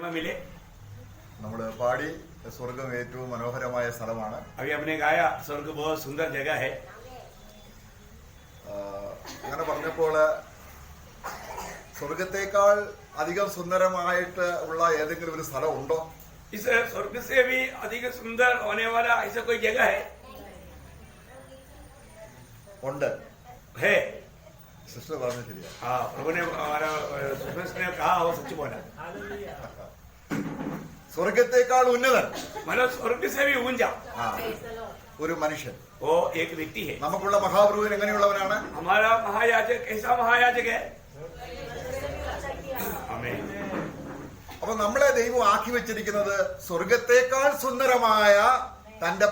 में मिले। നമ്മൾ പാടി സ്വർഗം ഏറ്റവും മനോഹരമായ സ്ഥലമാണ്. अभी हमने गाया स्वर्ग बहुत सुंदर जगह है. അങ്ങനെ പറഞ്ഞപ്പോൾ സ്വർഗത്തേക്കാൾ അധികം സുന്ദരമായിട്ട് ഉള്ള ഏതെങ്കിലും ഒരു സ്ഥലം ഉണ്ടോ? इस स्वर्ग से भी अधिक सुंदर होने वाला ऐसा कोई जगह है? ഉണ്ട്. है. സിസ്റ്റർ പറഞ്ഞു ശരിയാ. हाँ, प्रभु ने हमारा ने कहा वो सच बोला. സ്വർഗത്തേക്കാൾ ഉന്നതൻ, मतलब स्वर्ग से भी ऊंचा ഒരു മനുഷ്യൻ. वो एक व्यक्ति है. നമുക്കുള്ള മഹാപ്രഭുവിൻ എങ്ങനെയുള്ളവനാണ്? हमारा महायाजक कैसा महायाजक है? आमीन. അപ്പൊ നമ്മളെ ദൈവം ആക്കി വെച്ചിരിക്കുന്നത് സ്വർഗത്തേക്കാൾ സുന്ദരമായ തന്റെ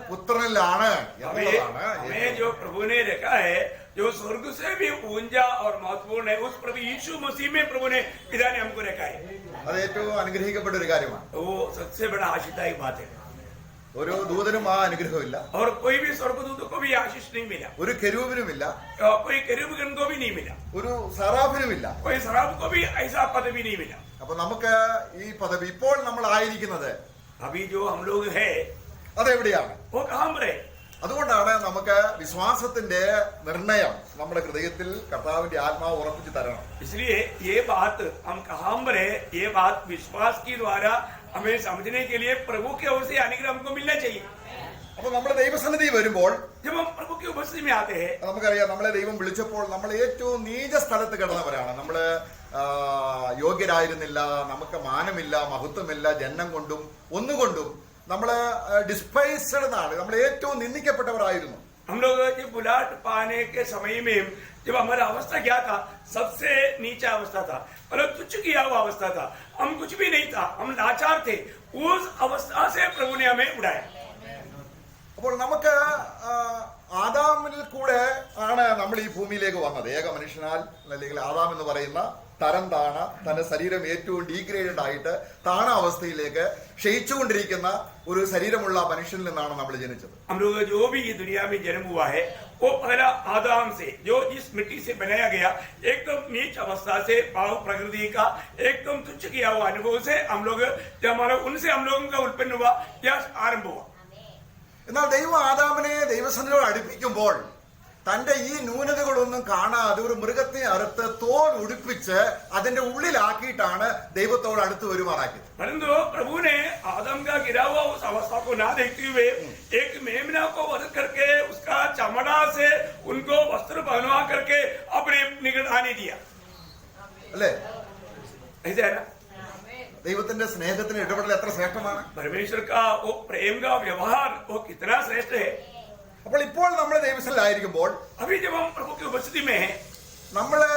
പുത്രനിലാണ് എന്നുള്ളതാണ്. हमें जो प्रभु ने रखा है जो स्वर्ग से भी ऊंचा और महत्वपूर्ण है, उस प्रभु यीशु मसीह में प्रभु ने पिता ने हमको रखा है. അത് ഏറ്റവും അനുഗ്രഹിക്കപ്പെട്ട ഒരു കാര്യമാണ്. वो सबसे बड़ा आशीषदायक बात है. ഒരു ദൂതനും ആ അനുഗ്രഹമില്ല, और कोई भी स्वर्गदूत को भी आशीष नहीं मिला, ഒരു കെരൂബിനുമില്ല, कोई केरूबगण को भी नहीं मिला, ഒരു സറാഫിനുമില്ല, कोई सराफ को भी ऐसा पदवी नहीं मिला. അപ്പൊ നമുക്ക് ഈ പദവി ഇപ്പോൾ നമ്മൾ ആയിരിക്കുന്നത് अभी जो हम लोग है അതെവിടെയാണ്? वो कहाँ पर है? അതുകൊണ്ടാണ് നമുക്ക് വിശ്വാസത്തിന്റെ നിർണയം നമ്മുടെ ഹൃദയത്തിൽ കർത്താവിന്റെ ആത്മാവ് ഉറപ്പിച്ചു തരണം. इसलिए ये बात हम कहाँ पर है, ये बात विश्वास के द्वारा हमें समझने के लिए प्रभु की ओर से अनुग्रह हमको मिलना चाहिए. അപ്പൊ നമ്മൾ ദൈവസന്നിധി വരുമ്പോൾ जब हम प्रभु की उपस्थिति में आते हैं, നമുക്കറിയാം നമ്മളെ ദൈവം വിളിച്ചപ്പോൾ നമ്മൾ ഏറ്റവും നീച സ്ഥലത്ത് കിടന്നവരാണ്. നമ്മള് യോഗ്യരായിരുന്നില്ല, നമുക്ക് മാനമില്ല, മഹത്വമില്ല, ജന്മം കൊണ്ടും ഒന്നുകൊണ്ടും നമ്മള് ഡിസ്പൈസ്ഡ് എന്നാണ്, നമ്മൾ ഏറ്റവും നിന്ദിക്കപ്പെട്ടവരായിരുന്നു. हम लोग जब बुलाहट पाने के समय में जब हमारा अवस्था क्या था, सबसे नीचा अवस्था था, मतलब तुच्छ किया हुआ अवस्था था, हम कुछ भी नहीं था, हम लाचार थे. उस अवस्था से प्रभु ने हमें उठाया. അപ്പോൾ നമുക്ക് ആദാമിൽ കൂടെ ആണ് നമ്മൾ ഈ ഭൂമിയിലേക്ക് വന്നത്. ഏക മനുഷ്യനാൽ അല്ലെങ്കിൽ ആദാം എന്ന് പറയുന്ന തരം താണ, തന്റെ ശരീരം ഏറ്റവും ഡീഗ്രേഡഡ് ആയിട്ട് താണ അവസ്ഥയിലേക്ക് ക്ഷയിച്ചുകൊണ്ടിരിക്കുന്ന ഒരു ശരീരമുള്ള മനുഷ്യനിൽ നിന്നാണ് നമ്മൾ ജനിച്ചത്. हम लोग जो भी ये दुनिया में जन्म हुआ है वो पहला आदम से, जो इस मिट्टी से बनाया गया, एकदम नीच अवस्था से, पाव प्रकृति का एकदम तुच्छ किया हुआ अनुभव से हम लोग, जब हमारा उनसे हम लोगों का उत्पन्न हुआ या आरंभ हुआ. എന്നാൽ ദൈവം ആദാമിനെ ദൈവസന്നിധിയോട് അടുപ്പിക്കുമ്പോൾ തന്റെ ഈ ന്യൂനതകളൊന്നും കാണാതെ ഒരു മൃഗത്തെ അറുത്ത് തോൽ ഉടുപ്പിച്ച് അതിന്റെ ഉള്ളിലാക്കിയിട്ടാണ് ദൈവത്തോട് അടുത്ത് വരുമാറാക്കിയത്. परंतु प्रभु ने आदम का गिरा हुआ उस अवस्था को ना देखते हुए एक मेमना को वध करके उसका चमड़ा से उनको वस्त्र पहनवा करके अपने निकट आने दिया. അല്ലേ? ऐसा है ना? ദൈവത്തിന്റെ സ്നേഹത്തിന് ഇടപെടൽ എത്ര ശ്രേഷ്ഠമാണ്. परमेश्वर का वो प्रेम का व्यवहार वो कितना श्रेष्ठ है. അപ്പോൾ ഇപ്പോൾ നമ്മൾ ദൈവസ്ഥലായിരിക്കുമ്പോൾ अभी जब हम प्रभु की उपस्थिति में हैं, നമ്മള്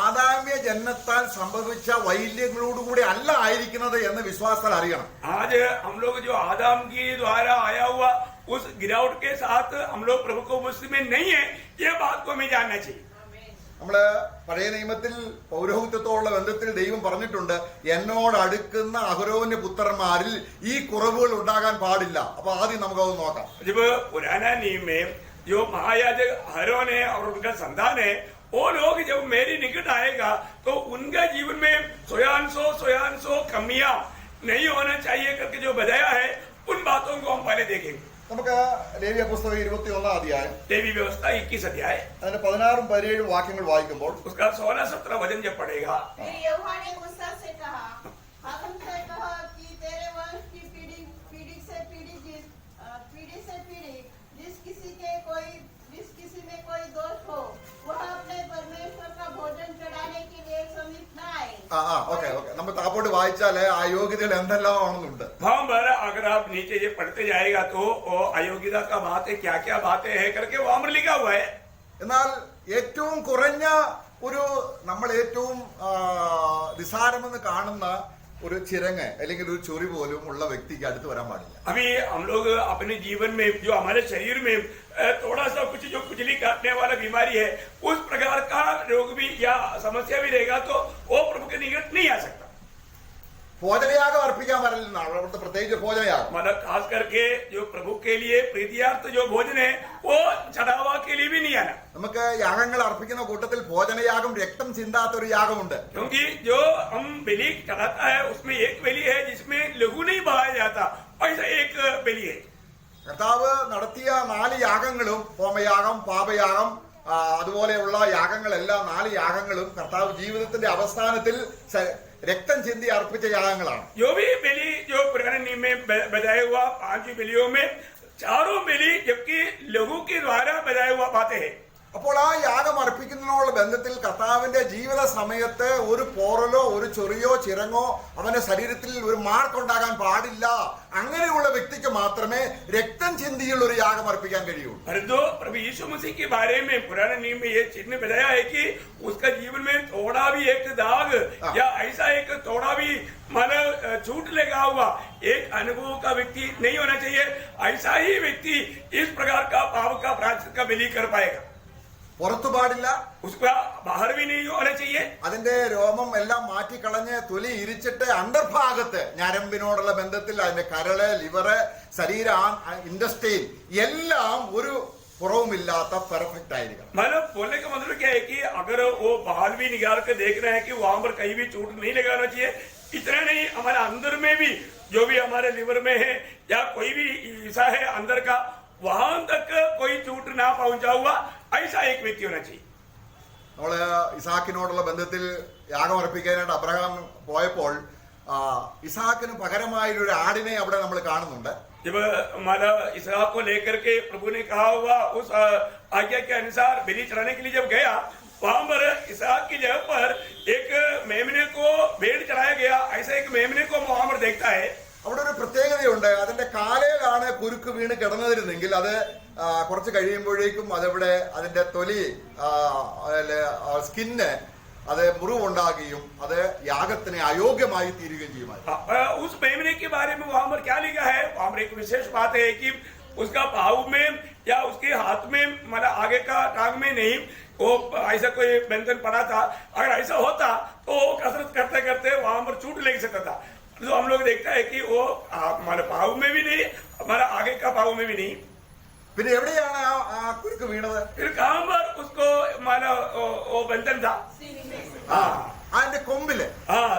ആദാമ്യ ജന്മത്താൽ സംഭവിച്ച വൈല്യങ്ങളോടുകൂടി അല്ല ആയിരിക്കുന്നത് എന്ന് വിശ്വാസത്താൽ അറിയണം. आज हम लोग जो आदम के द्वारा आया हुआ उस गिरावट के साथ हम लोग प्रभु की उपस्थिति में नहीं है, ये बात को हमें जानना चाहिए. നമ്മള് പഴയ നിയമത്തിൽ പൗരോഹിത്യത്തോടുള്ള ബന്ധത്തിൽ ദൈവം പറഞ്ഞിട്ടുണ്ട്, എന്നോട് അടുക്കുന്ന അഹരോന്റെ പുത്രന്മാരിൽ ഈ കുറവുകൾ ഉണ്ടാകാൻ പാടില്ല. അപ്പൊ ആദ്യം നമുക്കത് നോക്കാം. जब पुराना नियम में जो महायाजक हरोन है और उनका संतान है, वो लोग जब मेरे निकट आएगा तो उनका जीवन में सोयांसो कमियां नहीं होना चाहिए करके जो बताया है, उन बातों को हम पहले देखेंगे. നമുക്ക് ലേവ്യ പുസ്തകം 21 അധ്യായം देवी व्यवस्था 21 अध्याय അതിന്റെ 16-17 വാക്യങ്ങൾ വായിക്കുമ്പോൾ उसका 16-17 वचन जब पढ़ेगा, फिर यहोवा ने मूसा से कहा, हारून से कहा कि तेरे वंश की पीढ़ी से पीढ़ी जिस किसी में कोई दोष हो, वह अपने परमेश्वर का भोजन चढ़ाने के लिए समीप न आए. ഓക്കെ നമ്മൾ താപ്പോട്ട് വായിച്ചാല് ആ യോഗ്യതകൾ എന്തെല്ലാം ആണെന്നുണ്ട്. वहां पर अगर आप नीचे ये पढ़ते जाएगा तो अयोग्यता का बात है, क्या क्या बातें है करके वहां पर लिखा हुआ है. എന്നാൽ ഏറ്റവും കുറഞ്ഞ ഒരു നമ്മൾ ഏറ്റവും നിസാരമെന്ന് കാണുന്ന ഒരു ചിരങ്ങ് അല്ലെങ്കിൽ ഒരു ചൊറി പോലും ഉള്ള വ്യക്തിക്ക് അടുത്ത് വരാൻ പാടില്ല. अभी हम लोग अपने जीवन में जो हमारे शरीर में थोड़ा सा कुछ जो खुजली काटने वाला बीमारी है, उस प्रकार का रोग भी या समस्या भी रहेगा तो वो प्रभु के निकट नहीं आ सकता. ഭോജനയാഗം അർപ്പിക്കാൻ വരലെന്ന് അവിടുത്തെ പ്രത്യേകിച്ച് ഭോജനയാകും. मतलब खास करके जो प्रभु के लिए प्रीतियार्थ जो भोजन है वो चढ़ावा के लिए भी नहीं आना, നമുക്ക് യാഗങ്ങൾ അർപ്പിക്കുന്ന കൂട്ടത്തിൽ ഭോജനയാഗം, രക്തം ചിന്താത്ത ഒരു യാഗമുണ്ട്. क्योंकि जो हम बलि चढ़ाता है उसमें एक बलि है जिसमें लहू नहीं बहाया जाता, ऐसा एक बलि है. കർത്താവ് നടത്തിയ 4 യാഗങ്ങളും, ഹോമയാഗം, പാപയാഗം, അതുപോലെയുള്ള യാഗങ്ങളെല്ലാം 4 യാഗങ്ങളും കർത്താവ് ജീവിതത്തിന്റെ അവസാനത്തിൽ രക്തം ചിന്തി അർപ്പിച്ച യാഗങ്ങളാണ്. जो भी बलि जो पुराने नियम में बजाया हुआ 5 बलियों में 4 बलि जबकि लहू के द्वारा बजाया हुआ बातें हैं. അപ്പോൾ ആ യാഗം അർപ്പിക്കുന്നതിനുള്ള ബന്ധത്തിൽ കർത്താവിന്റെ ജീവിത സമയത്ത് ഒരു പോറലോ ഒരു ചൊറിയോ ചിരങ്ങോ അവന്റെ ശരീരത്തിൽ ഒരു മാർക്ക് ഉണ്ടാകാൻ പാടില്ല. അങ്ങനെയുള്ള വ്യക്തിക്ക് മാത്രമേ രക്തം ചിന്തിയുള്ള ഒരു യാഗം അർപ്പിക്കാൻ കഴിയൂ. परंतु प्रभु यीशु मसीह के बारे में पुराने नियम में ये चिन्ह बताया है कि उसका जीवन में थोड़ा भी एक दाग या ऐसा एक थोड़ा भी मतलब छूट लगा हुआ एक अनुभव का व्यक्ति नहीं होना चाहिए. ऐसा ही व्यक्ति इस प्रकार का पाप का प्रायश्चित का बलि कर पाएगा. പുറത്തു പാടില്ല, उसका बाहर भी नहीं होना चाहिए. അതിന്റെ രോമം എല്ലാം മാറ്റിക്കളഞ്ഞ് തൊലി ഇരിച്ചിട്ട് അന്തർഭാഗത്ത് ഞരമ്പിനോടുള്ള ബന്ധത്തിൽ അതിന്റെ കരള്, ലിവറ്, ശരീര ഇൻഡസ്ട്രിയിൽ എല്ലാം ഒരു കുറവുമില്ലാത്ത പെർഫെക്റ്റ് ആയിരിക്കണം. मतलब बोलने का मतलब क्या है कि अगर वो बाहर भी निकाल कर देख रहे हैं कि वहां पर कहीं भी चोट नहीं लगाना चाहिए, इतना नहीं हमारे अंदर में भी जो भी हमारे लिवर में है या कोई भी हिस्सा है अंदर का वहां तक कोई चोट ना पहुंचा हुआ ऐसा एक व्यक्ति होना चाहिए. നമ്മള് ഇസാക്കിനോടുള്ള ബന്ധത്തിൽ യാഗം അർപ്പിക്കാനായിട്ട് അബ്രഹാം പോയപ്പോൾ ഇസാക്കിന് പകരമായൊരു ആടിനെ അവിടെ നമ്മൾ കാണുന്നുണ്ട്. जब हमारा इसहाक को लेकर के प्रभु ने कहा हुआ उस आज्ञा के अनुसार बलि चढ़ाने के लिए जब गया, वहां पर इसहाक की जगह पर एक मेमने को भेड़ चढ़ाया गया. ऐसा एक मेमने को वहां पर देखता है. അവിടെ ഒരു പ്രത്യേകതയുണ്ട്. അതിന്റെ കാലയിലാണ് കുരുക്ക് വീണ് കിടന്നിരുന്നെങ്കിൽ അത് കുറച്ച് കഴിയുമ്പോഴേക്കും അതവിടെ അതിന്റെ തൊലി സ്കിന്ന് അത് മുറിവുണ്ടാകുകയും അത് യാഗത്തിന് അയോഗ്യമായി തീരുകയും ചെയ്യുമായിരുന്നു. उस मेमने के बारे में वहां पर क्या लिखा है? वहां पर एक विशेष बात है कि उसका पाँव में या उसके हाथ में मतलब आगे का टांग में नहीं वो ऐसा कोई बंधन पड़ा था. अगर ऐसा होता तो कसरत करते करते वहां पर चूट लग सकता था. तो हम लोग देखता है कि वो हमारे पाँव में भी नहीं, हमारा आगे का पाँव में भी नहीं. പിന്നെ എവിടെയാണ് ആ കുരുക്ക് വീണത്? फिर कहां पर उसको माना वो बंधन था? അതിന്റെ കൊമ്പില്.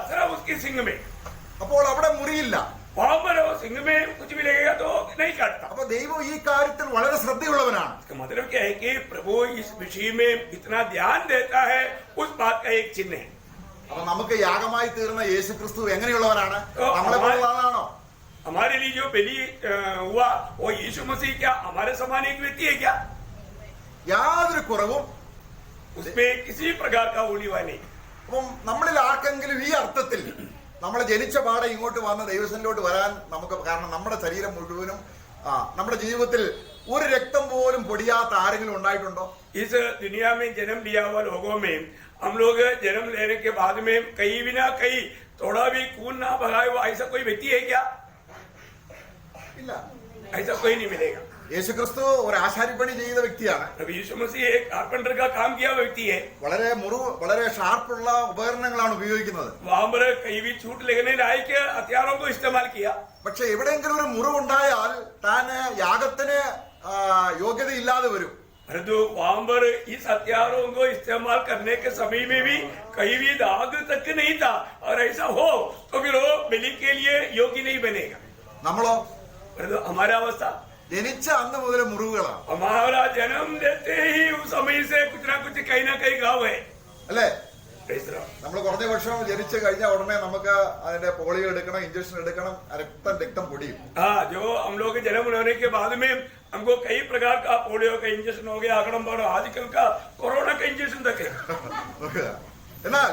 सिर्फ उसकी सिंग में. അപ്പോൾ അവിടെ മുറിയില്ല. वहां पर वो सिंग में कुछ भी लगेगा तो नहीं काटता. അപ്പൊ ദൈവം ഈ കാര്യത്തിൽ വളരെ ശ്രദ്ധയുള്ളവനാണ്. इसका मतलब क्या है कि प्रभु इस विषय में इतना ध्यान देता है, उस बात का एक चिन्ह है. അപ്പൊ നമുക്ക് യാഗമായി തീർന്ന യേശു ക്രിസ്തു എങ്ങനെയുള്ളവനാണ്? നമ്മളെ പോലുള്ള ആളാണോ? हमारे लिए जो बलि हुआ वो यीशु मसीह क्या हमारे समान एक व्यक्ति है क्या? യാതൊരു കുറവും उसमें किसी प्रकार का होली हुआ नहीं. അപ്പം നമ്മളിൽ ആർക്കെങ്കിലും ഈ അർത്ഥത്തിൽ നമ്മളെ ജനിച്ച പാടെ ഇങ്ങോട്ട് വന്ന് ദൈവസനിലോട്ട് വരാൻ നമുക്ക്, കാരണം നമ്മുടെ ശരീരം മുഴുവനും നമ്മുടെ ജീവിതത്തിൽ ഒരു രക്തം പോലും പൊടിയാത്ത ആരെങ്കിലും ഉണ്ടായിട്ടുണ്ടോ? इस दुनिया में जन्म लिया हुआ लोगों में हम लोग जन्म लेने के बाद में कहीं भी ना कहीं थोड़ा भी खून ना बहाया हुआ ऐसा कोई व्यक्ति है क्या? ഇല്ല. ऐसा कोई नहीं मिलेगा. യേശു ക്രിസ്തു ഒരു ആശാരിപ്പണി ചെയ്ത വ്യക്തിയാണ്. यीशु मसीह एक कारपेंटर का काम किया हुआ व्यक्ति है. വളരെ ഷാർപ്പുള്ള ഉപകരണങ്ങളാണ് ഉപയോഗിക്കുന്നത്. वहां पर कहीं भी छूट लगने लायक हथियारों को इस्तेमाल किया. പക്ഷെ എവിടെയെങ്കിലും ഒരു മുറിവുണ്ടായാൽ താൻ യാഗത്തിന് യോഗ്യതയില്ലാതെ വരും. परंतु वहां पर इस हथियारों को इस्तेमाल करने के समय में भी कहीं भी दाग तक नहीं था. और ऐसा हो तो फिर वो बलि के लिए योग्य नहीं बनेगा. നമ്മളോ? परंतु हमारा अवस्था ജനിച്ച അന്ന് മുതൽ മുറിവുകളാണ്. हमारा जन्म देते ही उस समय से कुछ ना कुछ कहीं ना कहीं घाव है. അല്ലേ? इस तरह നമ്മൾ കുറഞ്ഞ വർഷം ജനിച്ചു കഴിഞ്ഞ ഉടനെ നമുക്ക് അതിന്റെ പോളിയോ എടുക്കണം, ഇഞ്ചക്ഷൻ എടുക്കണം, രക്തം പൊടിയും. जो हम लोग जन्म होने के बाद में हमको कई प्रकार का पोलियो का इंजेक्शन हो गया, आंकड़म आजकल का कोरोना का इंजेक्शन तक है. എന്നാൽ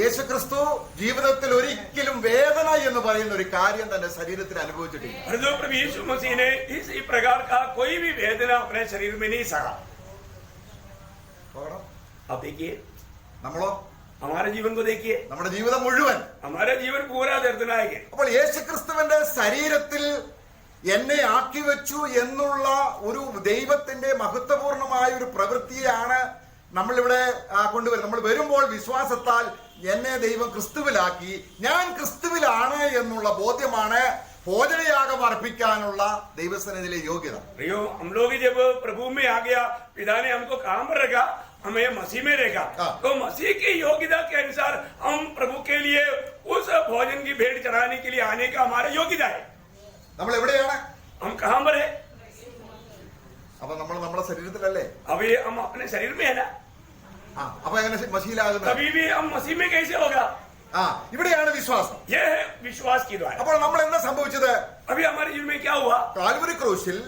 യേശു ക്രിസ്തു ജീവിതത്തിൽ ഒരിക്കലും വേദന എന്ന് പറയുന്ന ഒരു കാര്യം തന്റെ ശരീരത്തിൽ അനുഭവിച്ചിട്ടില്ല. प्रभु यीशु मसीह ने इसी प्रकार का कोई भी वेदना अपने शरीर में नहीं सहा. आप देखिए നമ്മളോ? हमारे जीवन को देखिए. നമ്മുടെ ജീവിതം മുഴുവൻ हमारा जीवन पूरा दर्दनायक है. അപ്പോൾ യേശു ക്രിസ്തുവിന്റെ ശരീരത്തിൽ എന്നെ ആക്കി വെച്ചു എന്നുള്ള ഒരു ദൈവത്തിന്റെ മഹത്വപൂർണമായ ഒരു പ്രവൃത്തിയാണ് നമ്മളിവിടെ കൊണ്ടുവരുന്നത്. നമ്മൾ വരുമ്പോൾ വിശ്വാസത്താൽ എന്നെ ദൈവം ക്രിസ്തുവിലാക്കി, ഞാൻ ക്രിസ്തുവിലാണ് എന്നുള്ള ബോധ്യമാണ് ഭോജനയാഗം അർപ്പിക്കാനുള്ള ദൈവസന്നിധിയിലെ യോഗ്യത. प्रियो, हम लोग जब प्रभु में आ गया, पिता ने हमको कहाँ पर रखा? हमें मसीह में रखा। तो मसीह की योग्यता के अनुसार हम प्रभु के लिए उस भोजन की भेंट चढ़ाने के लिए आने का हमारा योग्यता है। നമ്മൾ എവിടെയാണ്? हम कहाँ पर है? അപ്പൊ നമ്മൾ നമ്മുടെ ശരീരത്തിലല്ലേ? अभी हम अपने शरीर में है ना, അപ്പൊ എങ്ങനെ മസീലാകുന്നത്? कभी भी हम मसीह में कैसे होगा? ഇവിടെയാണ് വിശ്വാസം. यह है विश्वास की द्वारा। അപ്പോൾ നമ്മൾ എന്താ സംഭവിച്ചത്? अभी हमारे जीवन में क्या हुआ? കാൽവരി ക്രൂശിൽ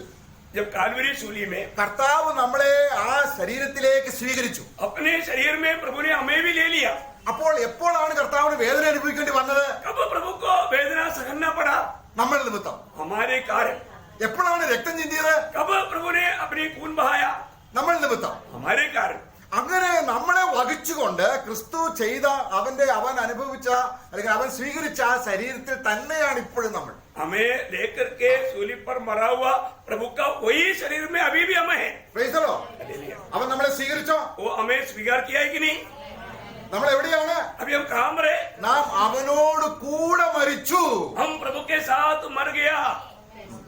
जब कालवरी सूली में കർത്താവ് നമ്മളെ ആ ശരീരത്തിലേക്ക് സ്വീകരിച്ചു. अपने शरीर में प्रभु ने हमें भी ले लिया। അപ്പോൾ എപ്പോഴാണ് കർത്താവിന് വേദന അനുഭവിക്കേണ്ടി വന്നത്? कब प्रभु को वेदना सहना पड़ा? നമ്മൾ നിമിത്തം. हमारे कारण। എപ്പോഴാണ് രക്തം ചിന്തിയത്? कब प्रभु ने अपनी खून बहाया? നമ്മൾ നിമിത്തം. हमारे कारण। അങ്ങനെ നമ്മളെ വഹിച്ചുകൊണ്ട് ക്രിസ്തു ചെയ്ത അവൻ അനുഭവിച്ച അല്ലെങ്കിൽ അവൻ സ്വീകരിച്ച ആ ശരീരത്തിൽ തന്നെയാണ് ഇപ്പോഴും നമ്മൾ. हमें लेकर के सूली पर मरा हुआ प्रभु का वही शरीर में अभी भी हमें है। അവൻ നമ്മളെ സ്വീകരിച്ചോ? वो हमें स्वीकार किया है कि नहीं? നമ്മൾ എവിടെയാണ്? अभी हम कहाँ मरे? നാം അവനോട് കൂടെ മരിച്ചു. हम प्रभु के साथ मर गया।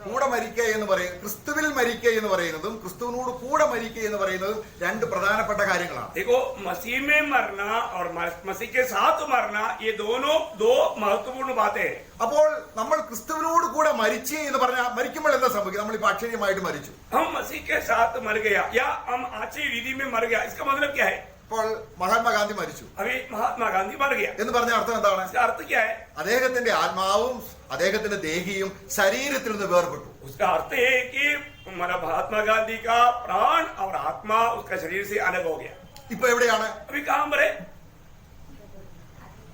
കൂടെ മരിക്കുക എന്ന് പറയും, ക്രിസ്തുവിൽ മരിക്കുക എന്ന് പറയുന്നതും ക്രിസ്തുവിനോട് കൂടെ മരിക്കുക എന്ന് പറയുന്നതും രണ്ട് പ്രധാനപ്പെട്ട കാര്യങ്ങളാണ്. देखो, मसीह में मरना और मसीह के साथ मरना, ये दोनों दो महत्वपूर्ण बातें हैं। അപ്പോൾ നമ്മൾ ക്രിസ്തുവിനോട് കൂടെ മരിച്ചു എന്ന് പറഞ്ഞാൽ മരിക്കുമ്പോൾ എന്താ സംഭവിക്കും? നമ്മളിപ്പോ അക്ഷരീയമായിട്ട് മരിച്ചു. हम मसीह के साथ मर गया या हम आची विधि में मर गया, इसका मतलब क्या है? ഇപ്പോൾ മഹാത്മാഗാന്ധി മരിച്ചു अभी महात्मा गांधी मर गया, എന്ന് പറഞ്ഞ അർത്ഥം എന്താണ്? इसका अर्थ क्या है? അദ്ദേഹത്തിന്റെ ആത്മാവും അദ്ദേഹത്തിന്റെ ദേഹിയും ശരീരത്തിൽ നിന്ന് വേർപെട്ടു. उसका अर्थ है कि हमारा महात्मा गांधी का प्राण और आत्मा उसका शरीर से अलग हो गया। ഇപ്പൊ എവിടെയാണ്? अभी कहाँ मरे?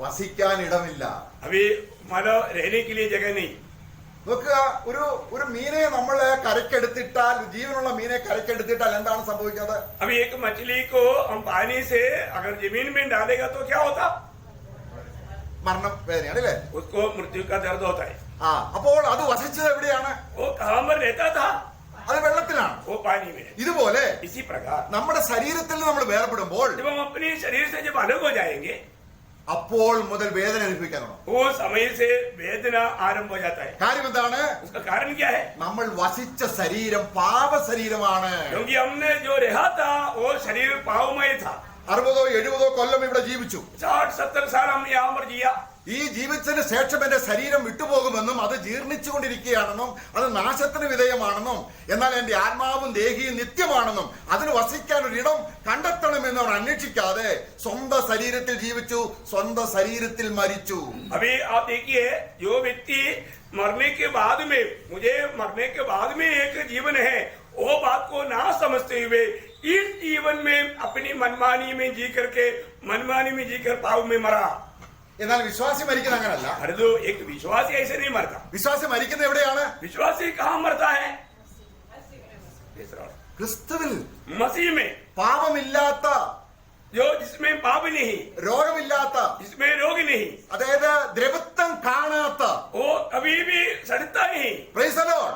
വസിക്കാൻ ഇടമില്ല. अभी हमारा रहने के लिए जगह नहीं। നോക്കുക, ഒരു മീനെ നമ്മൾ കരക്കെടുത്തിട്ടാൽ, ജീവനുള്ള മീനെ കരക്കെടുത്തിട്ടാൽ എന്താണ് സംഭവിക്കുന്നത്? अभी एक मछली को हम पानी से अगर जमीन में डालेगा तो क्या होता? മരണം, വേദനയാണ് അല്ലേ? उसको मृत्यु का दर्द होता है। അപ്പോൾ അത് വസിച്ചത് എവിടെയാണ്? वो कहाँ पर रहता था? അത് വെള്ളത്തിലാണ്. वो पानी में। ഇതുപോലെ इसी प्रकार നമ്മുടെ ശരീരത്തിൽ നിന്ന് നമ്മൾ വേർപെടുമ്പോൾ जब हम अपने शरीर से जब अलग हो जाएंगे, അപ്പോൾ മുതൽ വേദന അനുഭവിക്കാനാണ്. वो समय से वेदना आरंभ हो जाता है। കാര്യം എന്താണ്? उसका कारण क्या है? നമ്മൾ വസിച്ച ശരീരം പാപ ശരീരമാണ്. क्योंकि हमने जो रहा था वो शरीर पावमय था। 60-70 കൊല്ലം ഇവിടെ ജീവിച്ചു. 60-70 साल हमने यहाँ पर जिया। ഈ ജീവിച്ചതിന് ശേഷം എന്റെ ശരീരം വിട്ടുപോകുമെന്നും അത് ജീർണിച്ചുകൊണ്ടിരിക്കുകയാണെന്നും അത് നാശത്തിന് വിധേയമാണെന്നും എന്നാൽ എന്റെ ആത്മാവും ദേഹിയും നിത്യമാണെന്നും അതിന് വസിക്കാൻ ഒരിടം കണ്ടെത്തണമെന്ന് അവർ അന്വേഷിക്കാതെ സ്വന്തം ശരീരത്തിൽ ജീവിച്ചു, സ്വന്തം ശരീരത്തിൽ മരിച്ചു. अभी आप देखिए, जो व्यक्ति मरने के बाद में, मुझे मरने के बाद में एक जीवन है, वो बात को ना समझते हुए इस जीवन में अपनी मनमानी में जी करके, मनमानी में जीकर पाव में मरा। എന്നാൽ വിശ്വാസി മരിക്കുന്നത് അങ്ങനല്ല. अरे तो एक विश्वासी ऐसे नहीं मरता। വിശ്വാസി മരിക്കുന്നത് എവിടെയാണ്? विश्वासी कहाँ मरता है? ക്രിസ്തുവിൽ. मसीह में, പാപമില്ലാത്ത, जो जिसमें पाप नहीं, രോഗമില്ലാത്ത, जिसमें रोग नहीं, അതായത് ദ്രവത്വം കാണാത്ത, वो कभी भी सड़ता नहीं। Praise the Lord.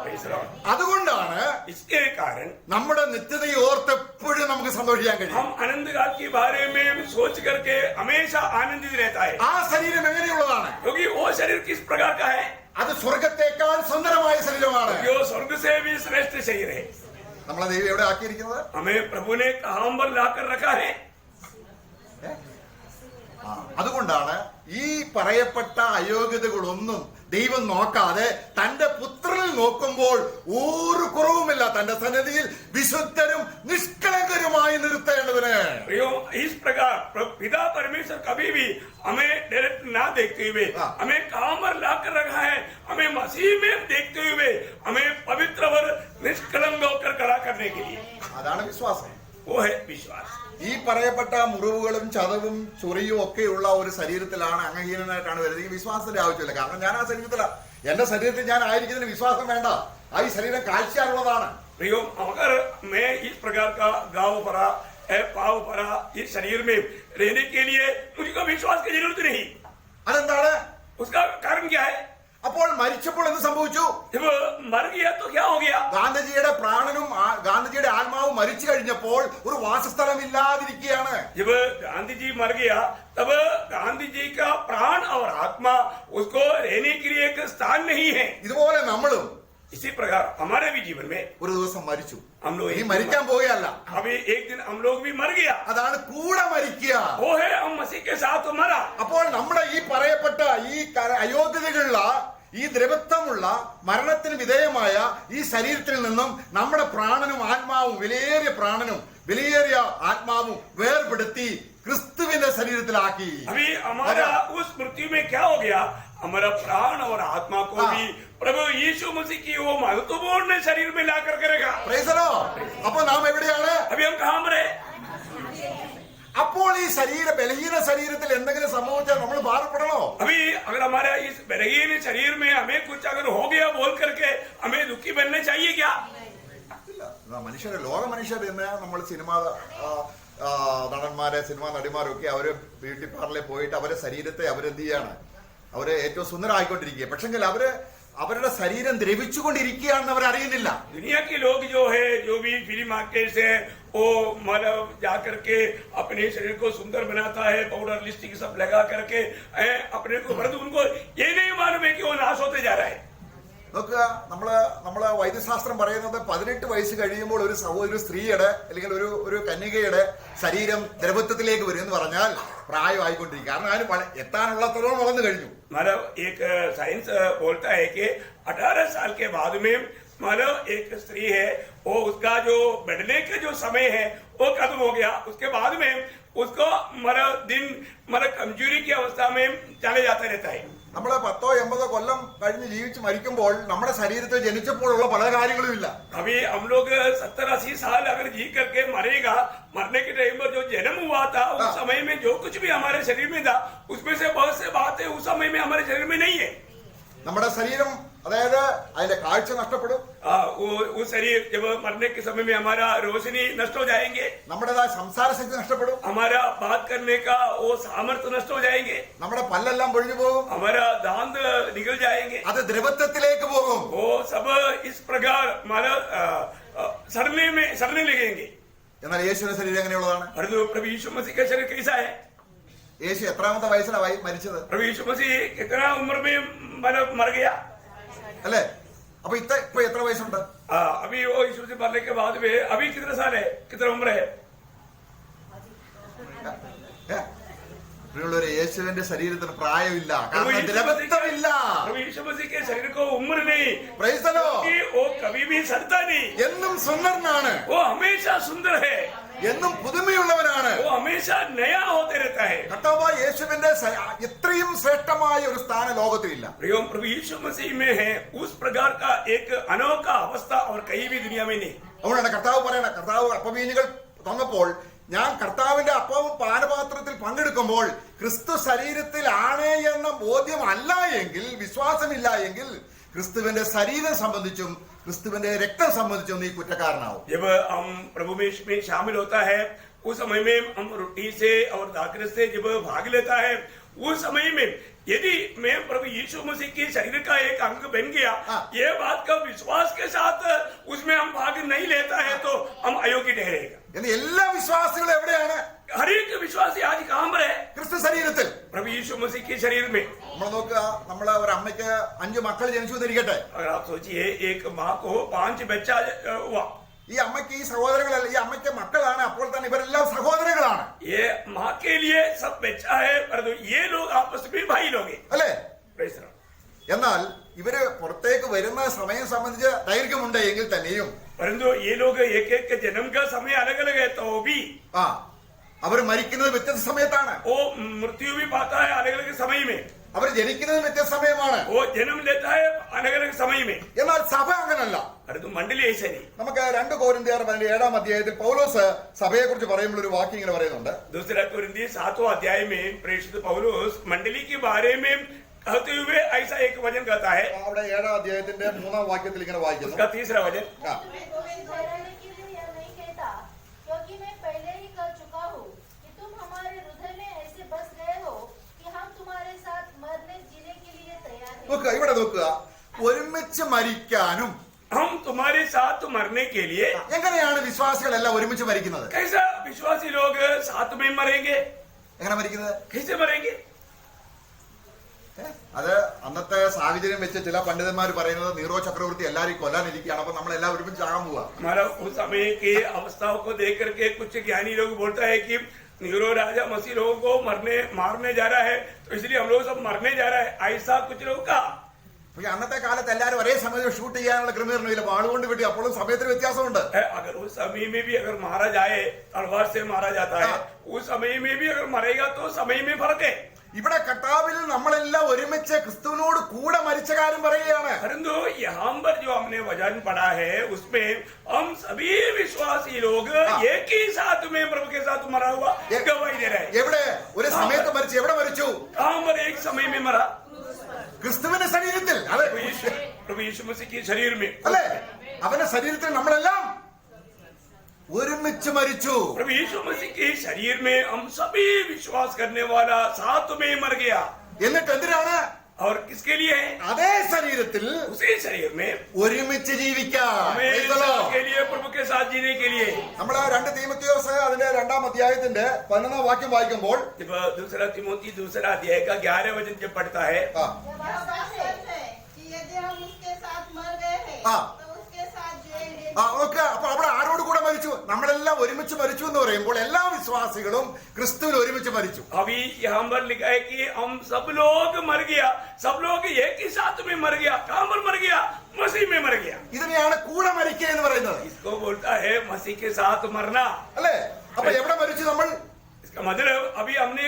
അതുകൊണ്ടാണ് इसके कारण നമ്മുടെ നിത്യതയെ ഓർത്ത് എപ്പോഴും നമുക്ക് സന്തോഷിക്കാൻ കഴിയും. हम आनंद काल के बारे में सोच करके हमेशा आनंदित रहता है। ആ ശരീരം എങ്ങനെയുള്ളതാണ്? क्योंकि वो शरीर किस प्रकार का है? അത് സ്വർഗത്തേക്കാൾ സുന്ദരമായ ശരീരമാണ്. जो स्वर्ग से भी श्रेष्ठ शरीर है। നമ്മളെ ദൈവം എവിടെ ആക്കിയിരിക്കുന്നത്? हमें प्रभु ने कहां पर लाकर रखा है? അതുകൊണ്ടാണ് ഈ പറയപ്പെട്ട അയോഗ്യതകളൊന്നും ദൈവം നോക്കാതെ തന്റെ പുത്രനിൽ നോക്കുമ്പോൾ ഒരു കുറവുമില്ല തന്റെ സന്നിധിയിൽ വിശുദ്ധരും നിഷ്കളങ്കരുമായി നിർത്തേണ്ടതിന്. इस प्रकार पिता परमेश्वर कभी भी हमें डायरेक्ट ना देखते हुए हमें कहां पर लाकर रखा है, हमें मसीह में देखते हुए हमें पवित्र और निष्कलंक होकर खड़ा करने के लिए, അതാണ് വിശ്വാസം. वो है विश्वास। ഈ പറയപ്പെട്ട മുറിവുകളും ചതവും ചൊറിയും ഒക്കെയുള്ള ഒരു ശരീരത്തിലാണ് അംഗഹീനനായിട്ടാണ് വരുന്നത്. ഈ വിശ്വാസത്തിന്റെ ആവശ്യമില്ല. കാരണം ഞാൻ ആ ശരീരത്തിലാണ്. എന്റെ ശരീരത്തിൽ ഞാൻ ആയിരിക്കുന്നതിന് വിശ്വാസം വേണ്ട. ആ ഈ ശരീരം കാഴ്ചയാണുള്ളതാണ്. प्रियो, अगर मैं इस प्रकार का गाँव पड़ा पाव पड़ा इस शरीर में रहने के लिए मुझको विश्वास की जरूरत नहीं। അതെന്താണ്? उसका कारण क्या है? അപ്പോൾ മരിച്ചപ്പോൾ എന്ത് സംഭവിച്ചു? जब मर गया तो क्या हो गया? ഗാന്ധിജിയുടെ പ്രാണനും ഗാന്ധിജിയുടെ ആത്മാവും മരിച്ചു കഴിഞ്ഞപ്പോൾ ഒരു വാസസ്ഥലം ഇല്ലാതിരിക്കുകയാണ്. जब गांधी जी मर गया तब गांधी जी का प्राण और आत्मा उसको रहने के लिए एक स्थान नहीं है. ഇതുപോലെ നമ്മളും इसी प्रकार हमारे भी जीवन में ഒരു ദിവസം മരിച്ചു. हम लोग ഇനി മരിക്കാൻ പോവുകയല്ല, अभी एक दिन हम लोग भी मर गया. അതാണ് കൂടെ മരിക്കുക. वो है हम मसीह के साथ मरा. അപ്പോൾ നമ്മുടെ ഈ പറയപ്പെട്ട ഈ അയോഗ്യതകളുള്ള ഈ ദ്രവത്വമുള്ള മരണത്തിന് വിധേയമായ ഈ ശരീരത്തിൽ നിന്നും നമ്മുടെ പ്രാണനും ആത്മാവും വിലയേറിയ പ്രാണനും വിലയേറിയ ആത്മാവും വേർപെടുത്തി ക്രിസ്തുവിന്റെ ശരീരത്തിലാക്കി. अभी हमारा उस मृत्यु में क्या हो गया? हमारा प्राण और आत्मा को भी प्रभु यीशु मसीह की वो महत्वपूर्ण शरीर में ला कर करेगा. Praise the Lord. അപ്പോൾ നാം എവിടെയാണ്? अभी हम कहाँ मरे? അപ്പോൾ ഈ ബലഹീന ശരീരത്തിൽ എന്തെങ്കിലും സംഭവിച്ചാൽ നമ്മൾ ഭാരപ്പെടണോ? अभी अगर हमारा इस बलहीन शरीर में हमें कुछ अगर हो गया बोल करके हमें दुखी बनना चाहिए क्या? മനുഷ്യരെ ലോക മനുഷ്യർ എന്ന് നമ്മൾ സിനിമ നടന്മാരെ സിനിമാ നടിമാരൊക്കെ അവര് ബ്യൂട്ടി പാർലറിൽ പോയിട്ട് അവരെ ശരീരത്തെ അവരെന്ത് ചെയ്യാണ്? അവരെ ഏറ്റവും സുന്ദരമായിക്കൊണ്ടിരിക്കുക. പക്ഷെങ്കിൽ അവരുടെ ശരീരം ദ്രവിച്ചുകൊണ്ടിരിക്കുകയാണെന്ന് അവർ അറിയുന്നില്ല. दुनिया के लोग जो है जो भी फिल्म आर्टिस्ट है वो मतलब जाकर के अपने शरीर को सुंदर बनाता है, पाउडर लिपस्टिक सब लगा करके अपने को, परंतु उनको ये नहीं मालूम है कि वो नाश होते जा रहा है. നോക്കുക, നമ്മള് വൈദ്യശാസ്ത്രം പറയുന്നത് 18 വയസ്സ് കഴിയുമ്പോൾ ഒരു സ്ത്രീയുടെ അല്ലെങ്കിൽ ഒരു കന്യകയുടെ ശരീരം ദ്രവത്വത്തിലേക്ക് വരും എന്ന് പറഞ്ഞാൽ പ്രായമായിക്കൊണ്ടിരിക്കും. കാരണം അതിന് എത്താനുള്ളത്തോളം വളർന്നു കഴിഞ്ഞു. मतलब एक साइंस बोलता है कि 18 साल के बाद में मतलब एक स्त्री है वो उसका जो बढ़ने का जो समय है वो खत्म हो गया. उसके बाद में उसको मतलब दिन मतलब कमजोरी की अवस्था में चले जाता रहता है. നമ്മള് 10-80 കൊല്ലം കഴിഞ്ഞ് ജീവിച്ച് മരിക്കുമ്പോൾ നമ്മുടെ ശരീരത്തിൽ ജനിച്ചപ്പോഴുള്ള പല കാര്യങ്ങളും ഇല്ല. अभी हम लोग 70-80 साल अगर जी करके मरेगा, मरने के टाइम पर जो जन्म हुआ था उस समय में जो कुछ भी हमारे शरीर में था उसमें से बहुत से बातें उस समय में हमारे शरीर में नहीं है. നമ്മുടെ ശരീരം അതായത് അതിന്റെ കാഴ്ച നഷ്ടപ്പെടും. वो शरीर जब मरने के समय में हमारा रोशनी नष्ट हो जाएंगे, നമ്മുടേതായ സംസാര ശക്തി നഷ്ടപ്പെടും, हमारा बात करने का वो सामर्थ्य नष्ट हो जाएंगे, നമ്മുടെ പല്ലെല്ലാം പൊഴിഞ്ഞു പോകും, हमारा दांत निकल जाएंगे, അത് ദ്രവത്വത്തിലേക്ക് പോകും. वो सब इस प्रकार हमारा सड़ने लगेंगे. എന്നാൽ യേശുവിന്റെ ശരീരം എങ്ങനെയുള്ളതാണ്? परंतु प्रभु यीशु मसीह का शरीर कैसा है? യേശു എത്രാമത്തെ വയസ്സിലാണ് മരിച്ചത്? प्रभु यीशु मसीह कितना उम्र में मर गया? അല്ലേ? അപ്പൊ ഇപ്പൊ എത്ര വയസ്സുണ്ട്? अभी वो यीशु मसीह मरने के बाद में अभी कितने साल है, कितना उम्र है? ഒരു യേശുവിന്റെ ശരീരത്തിന് പ്രായമില്ല, കാരണം ദ്രവത്വമില്ല. प्रभु यीशु मसीह के शरीर को उम्र नहीं, പ്രൈസ് ദി ലോർഡ്. वो कभी भी सड़ता नहीं, എന്നും സുന്ദരനാണ്, वो हमेशा सुंदर है, എന്നും പുതുമയുള്ളവനാണ്. वो हमेशा नया होते रहता है. കർത്താവായ യേശുവിന്റെ ഇത്രയും ശ്രേഷ്ഠമായ ഒരു സ്ഥാനം ലോകത്തിലില്ല. प्रभु यीशु मसीह में है उस प्रकार का एक अनोखा अवस्था और कहीं भी दुनिया में नहीं. അതുകൊണ്ടാണ് കർത്താവ് പറയണ, കർത്താവ് അപ്പവീഞ്ഞുകൾ തന്നപ്പോൾ ഞാൻ കർത്താവിന്റെ അപ്പവും പാനപാത്രത്തിൽ പങ്കെടുക്കുമ്പോൾ ക്രിസ്തു ശരീരത്തിൽ ആണ് എന്ന ബോധ്യം അല്ല എങ്കിൽ, വിശ്വാസമില്ല എങ്കിൽ ക്രിസ്തുവിന്റെ ശരീരം സംബന്ധിച്ചും ക്രിസ്തുവിന്റെ രക്തം സംബന്ധിച്ചും നീ കുറ്റക്കാരനാവും. जब हम प्रभु में शामिल होता है उस समय में हम रोटी से और दाखरस से जब भाग लेता है, उस समय में यदि मैं प्रभु यीशु मसीह के शरीर का एक अंग बन गया, ये बात का विश्वास के साथ उसमें हम भाग नहीं लेता है तो हम अयोग्य ठहरेगा. എല്ലാ വിശ്വാസികളും എവിടെയാണ്? हर एक विश्वासी आज कहां पर है? ക്രിസ്തു ശരീരത്തിൽ. प्रभु यीशु मसीह के शरीर में. നമ്മൾ നോക്കുക, നമ്മളെ ഒരു അമ്മയ്ക്ക് 5 മക്കൾ ജനിച്ചു എന്നിരിക്കട്ടെ. अगर आप सोचिए एक माँ को 5 बच्चा हुआ, ഈ അമ്മയ്ക്ക് ഈ സഹോദരങ്ങളല്ല, ഈ അമ്മയ്ക്ക് മക്കളാണ്, അപ്പോൾ തന്നെ ഇവരെല്ലാം സഹോദരങ്ങളാണ്. ये माँ के लिए सब बच्चा है, परंतु ये लोग आपस में भाई लोग हैं. അല്ലേ? Praise the Lord. എന്നാൽ ഇവര് പുറത്തേക്ക് വരുന്ന സമയം സംബന്ധിച്ച് ദൈർഘ്യമുണ്ട് എങ്കിൽ തന്നെയും परंतु ये लोग एक एक जन्म का समय अलग अलग है, तो भी അവർ മരിക്കുന്നത് വ്യത്യസ്ത സമയത്താണ്. वो मृत्यु भी पाता है अलग अलग समय में, അവർ ജനിക്കുന്നത് വ്യത്യസ്ത സമയമാണ്. वो जन्म लेता है अलग अलग समय में. എന്നാൽ സഭ അങ്ങനല്ല. परंतु मंडली ऐसे नहीं. നമുക്ക് 2 कोरिन्थिയർ 7-ാം അധ്യായത്തിൽ പൗലോസ് സഭയെ കുറിച്ച് പറയുമ്പോൾ ഒരു വാക്യം ഇങ്ങനെ പറയുന്നുണ്ട്. दूसरा कोरिन्थियर 7वां अध्याय में प्रेषित पौलुस मंडली के बारे में कहते हुए ऐसा एक वचन कहता है. അവിടെ 7-ാം അധ്യായത്തിന്റെ 3-ാം വാക്യത്തിൽ ഇങ്ങനെ വായിക്കുന്നു. उसका तीसरा वचन, क्योंकि मैं पहले ही कह चुका हूँ कि तुम हमारे हृदय में ऐसे बस गए हो कि हम तुम्हारे साथ मरने जीने के लिए तैयार हैं. നോക്കുക, ഇവിടെ നോക്കുക, ഒരുമിച്ച് മരിക്കാനും हम तुम्हारे साथ मरने के लिए। എങ്ങനെയാണ് വിശ്വാസികളെല്ലാം ഒരുമിച്ച് മരിക്കുന്നത്? कैसा विश्वासी लोग साथ में मरेंगे? എങ്ങനെ മരിക്കുന്നത്? कैसे मरेंगे? അത് അന്നത്തെ സാഹചര്യം വെച്ച് ചില പണ്ഡിതന്മാർ പറയുന്നത് നീറോ ചക്രവർത്തി എല്ലാവരെയും കൊല്ലാനിരിക്കുകയാണ്, അപ്പൊ നമ്മളെല്ലാം ഒരുമിച്ച് ആകാൻ പോവാ. हमारा उस समय की अवस्थाओं को देख करके कुछ ज्ञानी लोग बोलता है कि नीरो राजा मसीह लोगों को मारने जा रहा है, तो इसलिए हम लोग सब मरने जा रहा है, ऐसा कुछ लोग का। പക്ഷെ അന്നത്തെ കാലത്ത് എല്ലാവരും ഒരേ സമയത്ത് ഷൂട്ട് ചെയ്യാനുള്ള ക്രമീകരണമില്ല, വാളുകൊണ്ട് വെട്ടി. അപ്പോഴും സമയത്തിന് വ്യത്യാസമുണ്ട്. अगर उस समय में भी अगर मारा जाए, तलवार से मारा जाता है, उस समय में भी अगर मरेगा तो समय में फर्क है। ഇവിടെ കർത്താവിൽ നമ്മളെല്ലാം ഒരുമിച്ച് ക്രിസ്തുവിനോട് കൂടെ മരിച്ച കാര്യം പറയുകയാണ്. परंतु यहाँ पर जो हमने वचन पढ़ा है उसमें हम सभी विश्वासी लोग एक ही साथ में प्रभु के साथ मरा हुआ गवाही दे रहे हैं। എവിടെ ഒരു സമയത്ത് മരിച്ചു? എവിടെ മരിച്ചു? कहाँ पर एक समय में मरा? ക്രിസ്തുവിന്റെ ശരീരത്തിൽ. അതെ, प्रभु यीशु मसीह के शरीर में, അല്ലെ? അവന്റെ ശരീരത്തിൽ നമ്മളെല്ലാം ഒരുമിച്ച് മരിച്ചു. प्रभु यीशु मसीह के शरीर में हम सभी विश्वास करने वाला साथ में मर गया। എന്നിട്ട് എന്തിനാണ്? और किसके लिए है? അതേ ശരീരത്തിൽ उसी शरीर में ഒരുമിച്ച് ജീവിക്കാം. हमेशा के लिए, प्रभु के साथ जीने के लिए। നമ്മൾ 2 തീമോഥെയോസ് അതിന്റെ 2-ാം അധ്യായത്തിന്റെ 11-ാം വാക്യം വായിക്കുമ്പോൾ जब दूसरा तिमोथी 2 अध्याय का 11 वचन जब पढ़ता है, ആ, यह बात सच है कि यदि हम उसके साथ मर गए हैं हाँ। तो उसके साथ जिएंगे। ഓക്കെ. അപ്പൊ അവിടെ ആരോട് കൂടെ മരിച്ചു? നമ്മളെല്ലാം ഒരുമിച്ച് മരിച്ചു എന്ന് പറയുമ്പോൾ എല്ലാ വിശ്വാസികളും ക്രിസ്തുവിൽ ഒരുമിച്ച് മരിച്ചു. अभी यहाँ पर लिखा है कि हम सब लोग मर गया, सब लोग एक ही साथ में मर गया। कहाँ पर मर गया? मसीह में मर गया। ഇതിനെയാണ് കൂടെ മരിക്കുക എന്ന് പറയുന്നത്, इसको बोलता है मसीह के साथ मरना। അല്ലേ? അപ്പൊ എവിടെ മരിച്ചു നമ്മൾ? इसका मतलब अभी हमने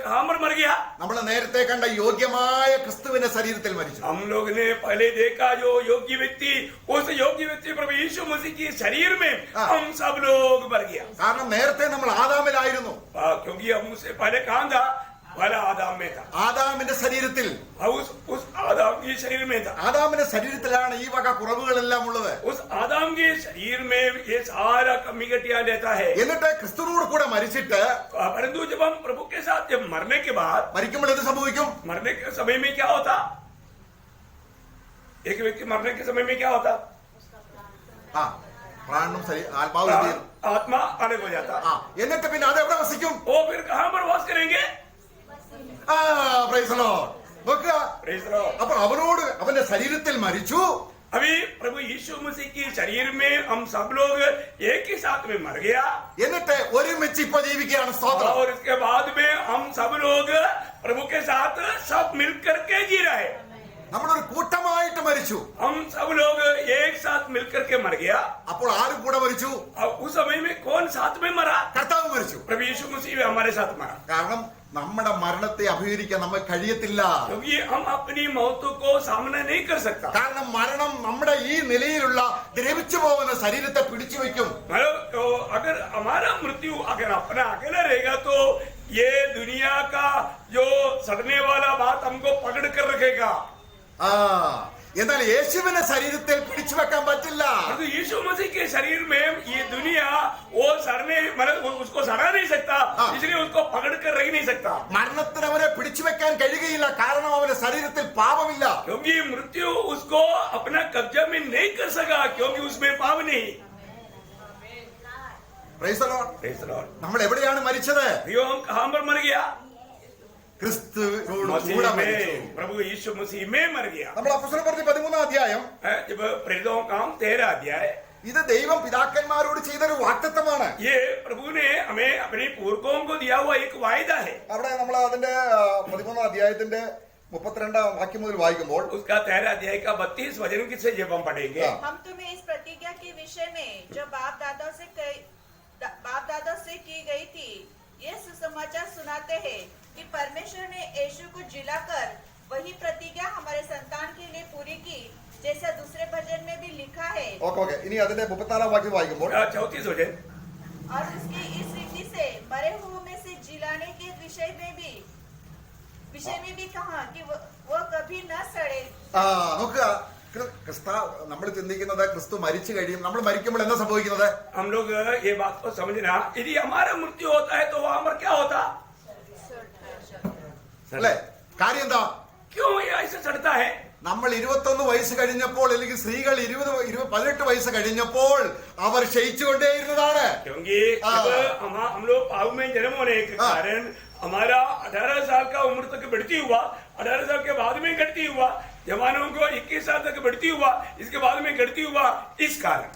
कहाँ पर मर गया? നമ്മൾ നേരത്തെ കണ്ട യോഗ്യമായ ക്രിസ്തുവിന്റെ ശരീരത്തിൽ മരിച്ചു. हम लोग ने पहले देखा जो योग्य व्यक्ति, उस योग्य व्यक्ति प्रभु यीशु मसीह के शरीर में हम सब लोग मर गया। കാരണം നേരത്തെ നമ്മൾ ആദാമിലായിരുന്നു. क्योंकि हम उससे पहले कहाँ था? पहले आदाम में था। ആദാമിന്റെ ശരീരത്തിൽ, उस आदाम के शरीर में था। ആദാമിന്റെ ശരീരത്തിലാണ് ഈ വക കുറവുകളെല്ലാം ഉള്ളത്. उस आदम के शरीर में ये सारा कमी घटिया रहता है। എന്നിട്ട് ക്രിസ്തുവിനോട് കൂടെ മരിച്ചിട്ട് परंतु जब हम प्रभु के साथ जब मरने के बाद, മരിക്കുമ്പോൾ എന്ത് സംഭവിക്കും? मरने के समय में क्या होता? एक व्यक्ति मरने के समय में क्या होता? ആ, പ്രാണനും ആത്മാവും എന്ത് ചെയ്യും? आत्मा अलग हो जाता। ആ, എന്നിട്ട് പിന്നെ അത് എവിടെ വസിക്കും? वो फिर कहाँ पर वास करेंगे? ആ, praise the Lord. നോക്കുക, Praise the Lord। അപ്പൊ അവനോട് അവന്റെ ശരീരത്തിൽ മരിച്ചു. अभी प्रभु यीशु मसीह के शरीर में हम सब लोग एक ही साथ में मर गया, എന്നിട്ട് ഒരുമിച്ച് ഇപ്പൊ ജീവിക്കുകയാണ്. സ്തോത്രം. और इसके बाद में हम सब लोग प्रभु के साथ सब मिलकर के जी रहे हैं। നമ്മളൊരു കൂട്ടമായിട്ട് മരിച്ചു. हम सब लोग एक साथ मिलकर के मर गया। അപ്പോൾ ആരും കൂടെ മരിച്ചു? अब उस समय में कौन साथ में मरा? കർത്താവ് മരിച്ചു. प्रभु यीशु मसीह भी हमारे साथ मरा। കാരണം നമ്മുടെ മരണത്തെ അഭിമുഖീകരിക്കാൻ നമുക്ക് കഴിയത്തില്ല. क्योंकि हम अपनी मौतों को सामना नहीं कर सकता। കാരണം മരണം നമ്മുടെ ഈ നിലയിലുള്ള ദ്രവിച്ചു പോകുന്ന ശരീരത്തെ പിടിച്ചു വെക്കും. मतलब तो अगर हमारा मृत्यु अगर अपना अकेला रहेगा तो ये दुनिया का जो सड़ने वाला बात हमको पकड़ कर रखेगा। ആ, എന്നാൽ യേശുവിന്റെ ശരീരത്തിൽ പിടിച്ചു വെക്കാൻ പറ്റില്ല. तो यीशु मसीह के शरीर में ये दुनिया वो सड़ने मतलब उसको सड़ा नहीं सकता, इसलिए उसको पकड़ कर रख नहीं सकता। മരണത്തിന് അവനെ പിടിച്ചു വെക്കാൻ കഴിയുകയില്ല. കാരണം അവന്റെ ശരീരത്തിൽ പാപമില്ല. क्योंकि मृत्यु उसको अपना कब्जा में नहीं कर सका, क्योंकि उसमें पाप नहीं। Praise the Lord. Praise the Lord। നമ്മൾ എവിടെയാണ് മരിച്ചത്? अयो हम कहाँ पर मर गया? ക്രിസ്തുവിനോട് मसीह കൂടെ മരിച്ചു. में, प्रभु यीशु मसीह में मर गया। നമ്മൾ അപ്പോസ്തലപ്രവൃത്തി 13-ാം അധ്യായം, जब प्रेरितों का काम 13 अध्याय, ഇത് ദൈവം പിതാക്കന്മാരോട് ചെയ്തൊരു വാഗ്ദത്തമാണ്. ये प्रभु ने हमें अपने पूर्वों को दिया हुआ एक वायदा है। അവിടെ നമ്മൾ അതിന്റെ 13-ാം അധ്യായത്തിന്റെ 32-ാം വാക്യം മുതൽ വായിക്കുമ്പോൾ उसका 13 अध्याय का 32 वचन से जब हम पढ़ेंगे, हम तुम्हें इस प्रतिज्ञा के विषय में जो बाप दादा से की गई थी ये सुसमाचार सुनाते हैं कि परमेश्वर ने यीशु को जिलाकर वही प्रतिज्ञा हमारे संतान के लिए पूरी की, जैसा दूसरे भजन में भी लिखा है। ഓക്കെ. ഇനി അതിന്റെ 34-ാം വാക്യം വായിക്കുമ്പോൾ 34 वचन, और उसकी इस रीति से मरे हुए में से जिलाने के विषय में भी कहा कि वो कभी न सड़े। ആ, നോക്കുക, നമ്മൾ ചിന്തിക്കുന്നത് ക്രിസ്തു മരിച്ചു കഴിയും. നമ്മൾ മരിക്കുമ്പോൾ എന്താ സംഭവിക്കുന്നത്? हम लोग ये बात को समझना, यदि हमारा मृत्यु होता है तो वहां पर क्या होता? അല്ലെ? കാര്യം എന്താ? क्यों ये ऐसे सड़ता है? നമ്മൾ 21 വയസ്സ് കഴിഞ്ഞപ്പോൾ അല്ലെങ്കിൽ സ്ത്രീകൾ 18 വയസ്സ് കഴിഞ്ഞപ്പോൾ അവർ ക്ഷയിച്ചുകൊണ്ടേയിരുന്നതാണ്. क्योंकि जब हम लोग पाप में जन्म होने के कारण हमारा 18 साल का उम्र तक बढ़ती हुआ, 18 साल के बाद में घटती हुआ, जवानों को 21 साल तक बढ़ती हुआ, इसके बाद में घटती हुआ, इस कारण.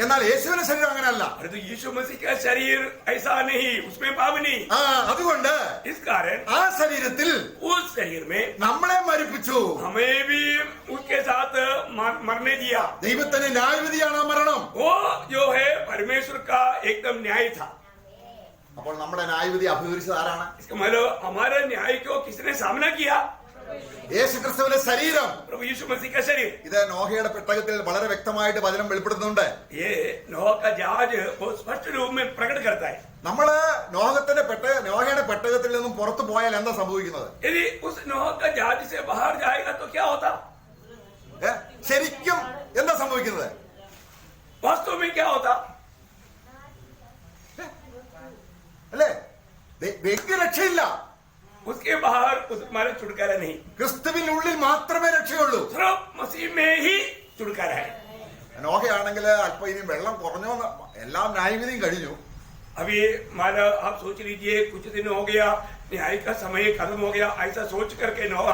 എന്നാൽ യേശുവിന്റെ ശരീരം അങ്ങനെയല്ല. अरे तो यीशु मसीह का शरीर ऐसा नहीं, उसमें पाप नहीं. അതുകൊണ്ട് इस कारण ആ ശരീരത്തിൽ उस शरीर में നമ്മളെ മരിപ്പിച്ചു. हमें भी उसके साथ मरने दिया. ദൈവത്തിന്റെ ന്യായവിധിയാണ് ആ മരണം. वो जो है परमेश्वर का एकदम न्याय था. അപ്പോൾ നമ്മുടെ ന്യായവിധി അഭിമുഖീകരിച്ചത് ആരാണ്? इसका मतलब हमारे न्याय को किसने सामना किया? യേശുക്രിസ്തുവിന്റെ ശരീരം. प्रभु यीशु मसीह का शरीर. ഇത് നോഹയുടെ പെട്ടകത്തിൽ വളരെ വ്യക്തമായിട്ട് വചനം വെളിപ്പെടുത്തുന്നുണ്ട്. ये नोह का जहाज बहुत स्पष्ट रूप में प्रकट करता है. നമ്മള് നോഹയുടെ പെട്ടകത്തിൽ നിന്നും പുറത്തു പോയാൽ എന്താ സംഭവിക്കുന്നത്? यदि उस नोह का जहाज से बाहर जाएगा तो क्या होता? ശരിക്കും എന്താ സംഭവിക്കുന്നത്? वास्तव में क्या होता? അല്ലേ? വ്യക്തി രക്ഷയില്ല. उसके बाहर हमारे छुटकारा नहीं. ക്രിസ്തുവിനുള്ളിൽ മാത്രമേ രക്ഷയുള്ളൂ. सिर्फ मसीह में ही छुटकारा है. നോഹയാണെങ്കിൽ അല്പം ഇനി വെള്ളം കുറഞ്ഞോ, എല്ലാം ന്യായവിധിയും കഴിഞ്ഞു. अभी मानो आप सोच लीजिए कुछ दिन हो गया, न्याय का समय खत्म हो गया, ऐसा सोच करके नोह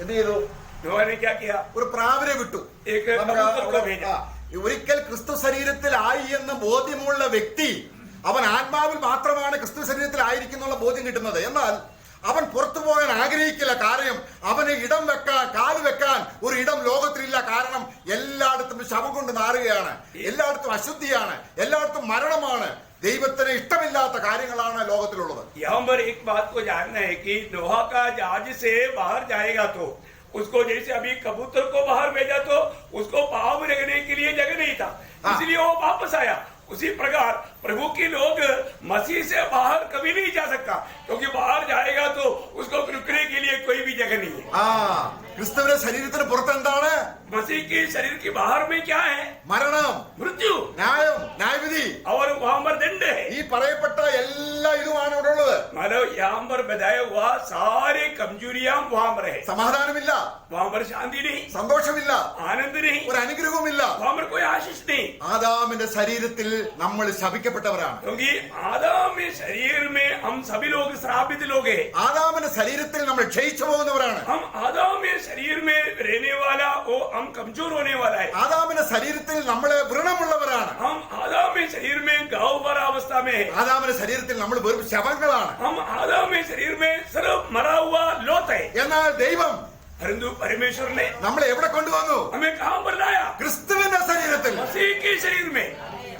എന്ത് ചെയ്തു? नोह ने क्या किया? ഒരു പ്രാവിനെ വിട്ടു. एक कबूतर को भेजा. ഒരിക്കൽ ക്രിസ്തു ശരീരത്തിലായി എന്ന് ബോധ്യമുള്ള വ്യക്തി, അവൻ ആത്മാവിൽ മാത്രമാണ് ക്രിസ്തു ശരീരത്തിൽ ആയിരിക്കുന്നുള്ള ബോധ്യം കിട്ടുന്നത്. എന്നാൽ അവൻ പുറത്തു പോകാൻ ആഗ്രഹിക്കില്ല. കാരണം അവന് ഇടം വെക്കാൻ, കാല് വെക്കാൻ ഒരു ഇടം ലോകത്തിലില്ല. കാരണം എല്ലായിടത്തും ശവം കൊണ്ട് നാറുകയാണ്, എല്ലായിടത്തും അശുദ്ധിയാണ്, എല്ലായിടത്തും മരണമാണ്. ദൈവത്തിന് ഇഷ്ടമില്ലാത്ത കാര്യങ്ങളാണ് ലോകത്തിലുള്ളത്. यहाँ पर एक बात को जानना है कि नोह का जहाज से बाहर जाएगा तो उसको, जैसे अभी कबूतर को बाहर भेजा तो उसको पाँव रखने के लिए जगह नहीं था, इसलिए वो वापस आया. उसी प्रकार प्रभु के लोग मसीह से बाहर कभी नहीं जा सकता, क्योंकि बाहर जाएगा तो उसको रुकने के लिए कोई भी जगह नहीं है. ക്രിസ്തുവിന്റെ ശരീരത്തിന് പുറത്ത് എന്താണ്? मसीह के शरीर के बाहर में क्या है? മരണം, मृत्यु, ന്യായം, ന്യായവിധി. और वहां पर दंड है. ഈ പറയപ്പെട്ട എല്ലാ ഇതുമാണ് ഇവിടെ ഉള്ളത്. मतलब यहाँ पर बताया हुआ सारे कमजोरियां वहां पर है. സമാധാനമില്ല, वहां पर शांति नहीं, സന്തോഷമില്ല, आनंद नहीं, ഒരു അനുഗ്രഹവുമില്ല. वहां पर कोई आशीष नहीं. ആദാമിന്റെ ശരീരത്തിൽ നമ്മൾ ശപിക്കപ്പെട്ടവരാണ്. क्योंकि आदम में शरीर में हम सभी लोग श्रापित लोग हैं. ആദാമിന്റെ ശരീരത്തിൽ നമ്മൾ ക്ഷയിച്ചു പോകുന്നവരാണ്. हम आदम में शरीर में रहने वाला वो हम कमजोर होने वाला है. ആദാമിന്റെ ശരീരത്തിൽ നമ്മള് വ്രണമുള്ളവരാണ്. हम आदम में शरीर में घाव भरा अवस्था में है. ആദാമിന്റെ ശരീരത്തിൽ നമ്മൾ വെറും ശവങ്ങളാണ്. हम आदम में शरीर में सिर्फ मरा हुआ लोथ है. എന്നാൽ ദൈവം परंतु परमेश्वर ने നമ്മളെ എവിടെ കൊണ്ടുവന്നു? हमें कहां पर लाया? ക്രിസ്തുവിന്റെ ശരീരത്തിൽ. मसीह के शरीर में.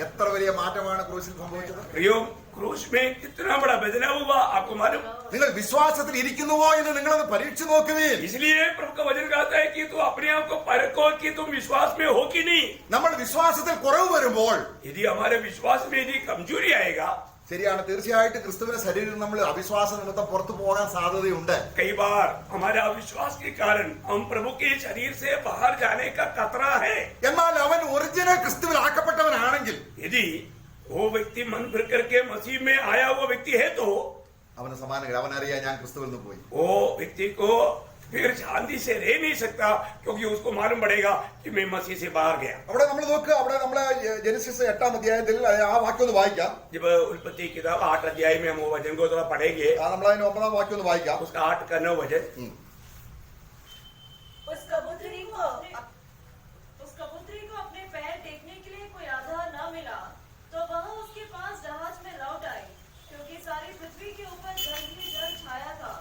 എത്ര വലിയ മാറ്റമാണ് ക്രൂശിൽ സംഭവിച്ചത്? प्रियो, क्रूस में कितना बड़ा बदलाव हुआ आपको मालूम? നിങ്ങൾ വിശ്വാസത്തിൽ ഇരിക്കുന്നുവോ എന്ന് നിങ്ങളൊന്ന് പരീക്ഷിച്ചു നോക്കുവീൻ. इसलिए प्रभु का वचन कहता है कि तू अपने आप को परखो कि तुम विश्वास में हो कि नहीं. നമ്മൾ വിശ്വാസത്തിൽ കുറവ് വരുമ്പോൾ, यदि हमारे विश्वास में यदि कमजोरी आएगा, ശരിയാണ്, തീർച്ചയായിട്ടും ക്രിസ്തുവിന്റെ ശരീരം നമ്മൾ അവിശ്വാസ നിമിത്തം പുറത്തു പോകാൻ സാധ്യതയുണ്ട്. कई बार हमारे अविश्वास के कारण हम प्रभु के शरीर से बाहर जाने का खतरा है. എന്നാൽ അവൻ ഒറിജിനൽ ക്രിസ്തുവിൽ ആക്കപ്പെട്ടവനാണെങ്കിൽ, यदि वो व्यक्ति मन भर करके मसीह में आया हुआ व्यक्ति है तो അവന് സമാനങ്ങൾ, അവനറിയാം ഞാൻ ക്രിസ്തുവിൽ നിന്ന് പോയി. वो व्यक्ति को फिर शांति से रह नहीं सकता, क्योंकि उसको मालूम पड़ेगा कि मैं मसीह से बाहर गया. അവിടെ നമ്മൾ നോക്കുക, അവിടെ നമ്മളെ ജെനസിസ് 8-ാം അധ്യായത്തിൽ ആ വാക്യം ഒന്ന് വായിക്കാം. जब उत्पत्ति किताब 8 अध्याय में हम वो वचन को थोड़ा पढ़ेंगे, നമ്മൾ അതിന് 9-ാം വാക്യം ഒന്ന് വായിക്കാം. उसका 8 का 9 वचन. उस कबूतरी को अपने पैर टेकने के लिए कोई आधार न मिला, तो वह उसके पास जहाज में लौट आई, क्योंकि सारी पृथ्वी के ऊपर जल ही जल छाया था.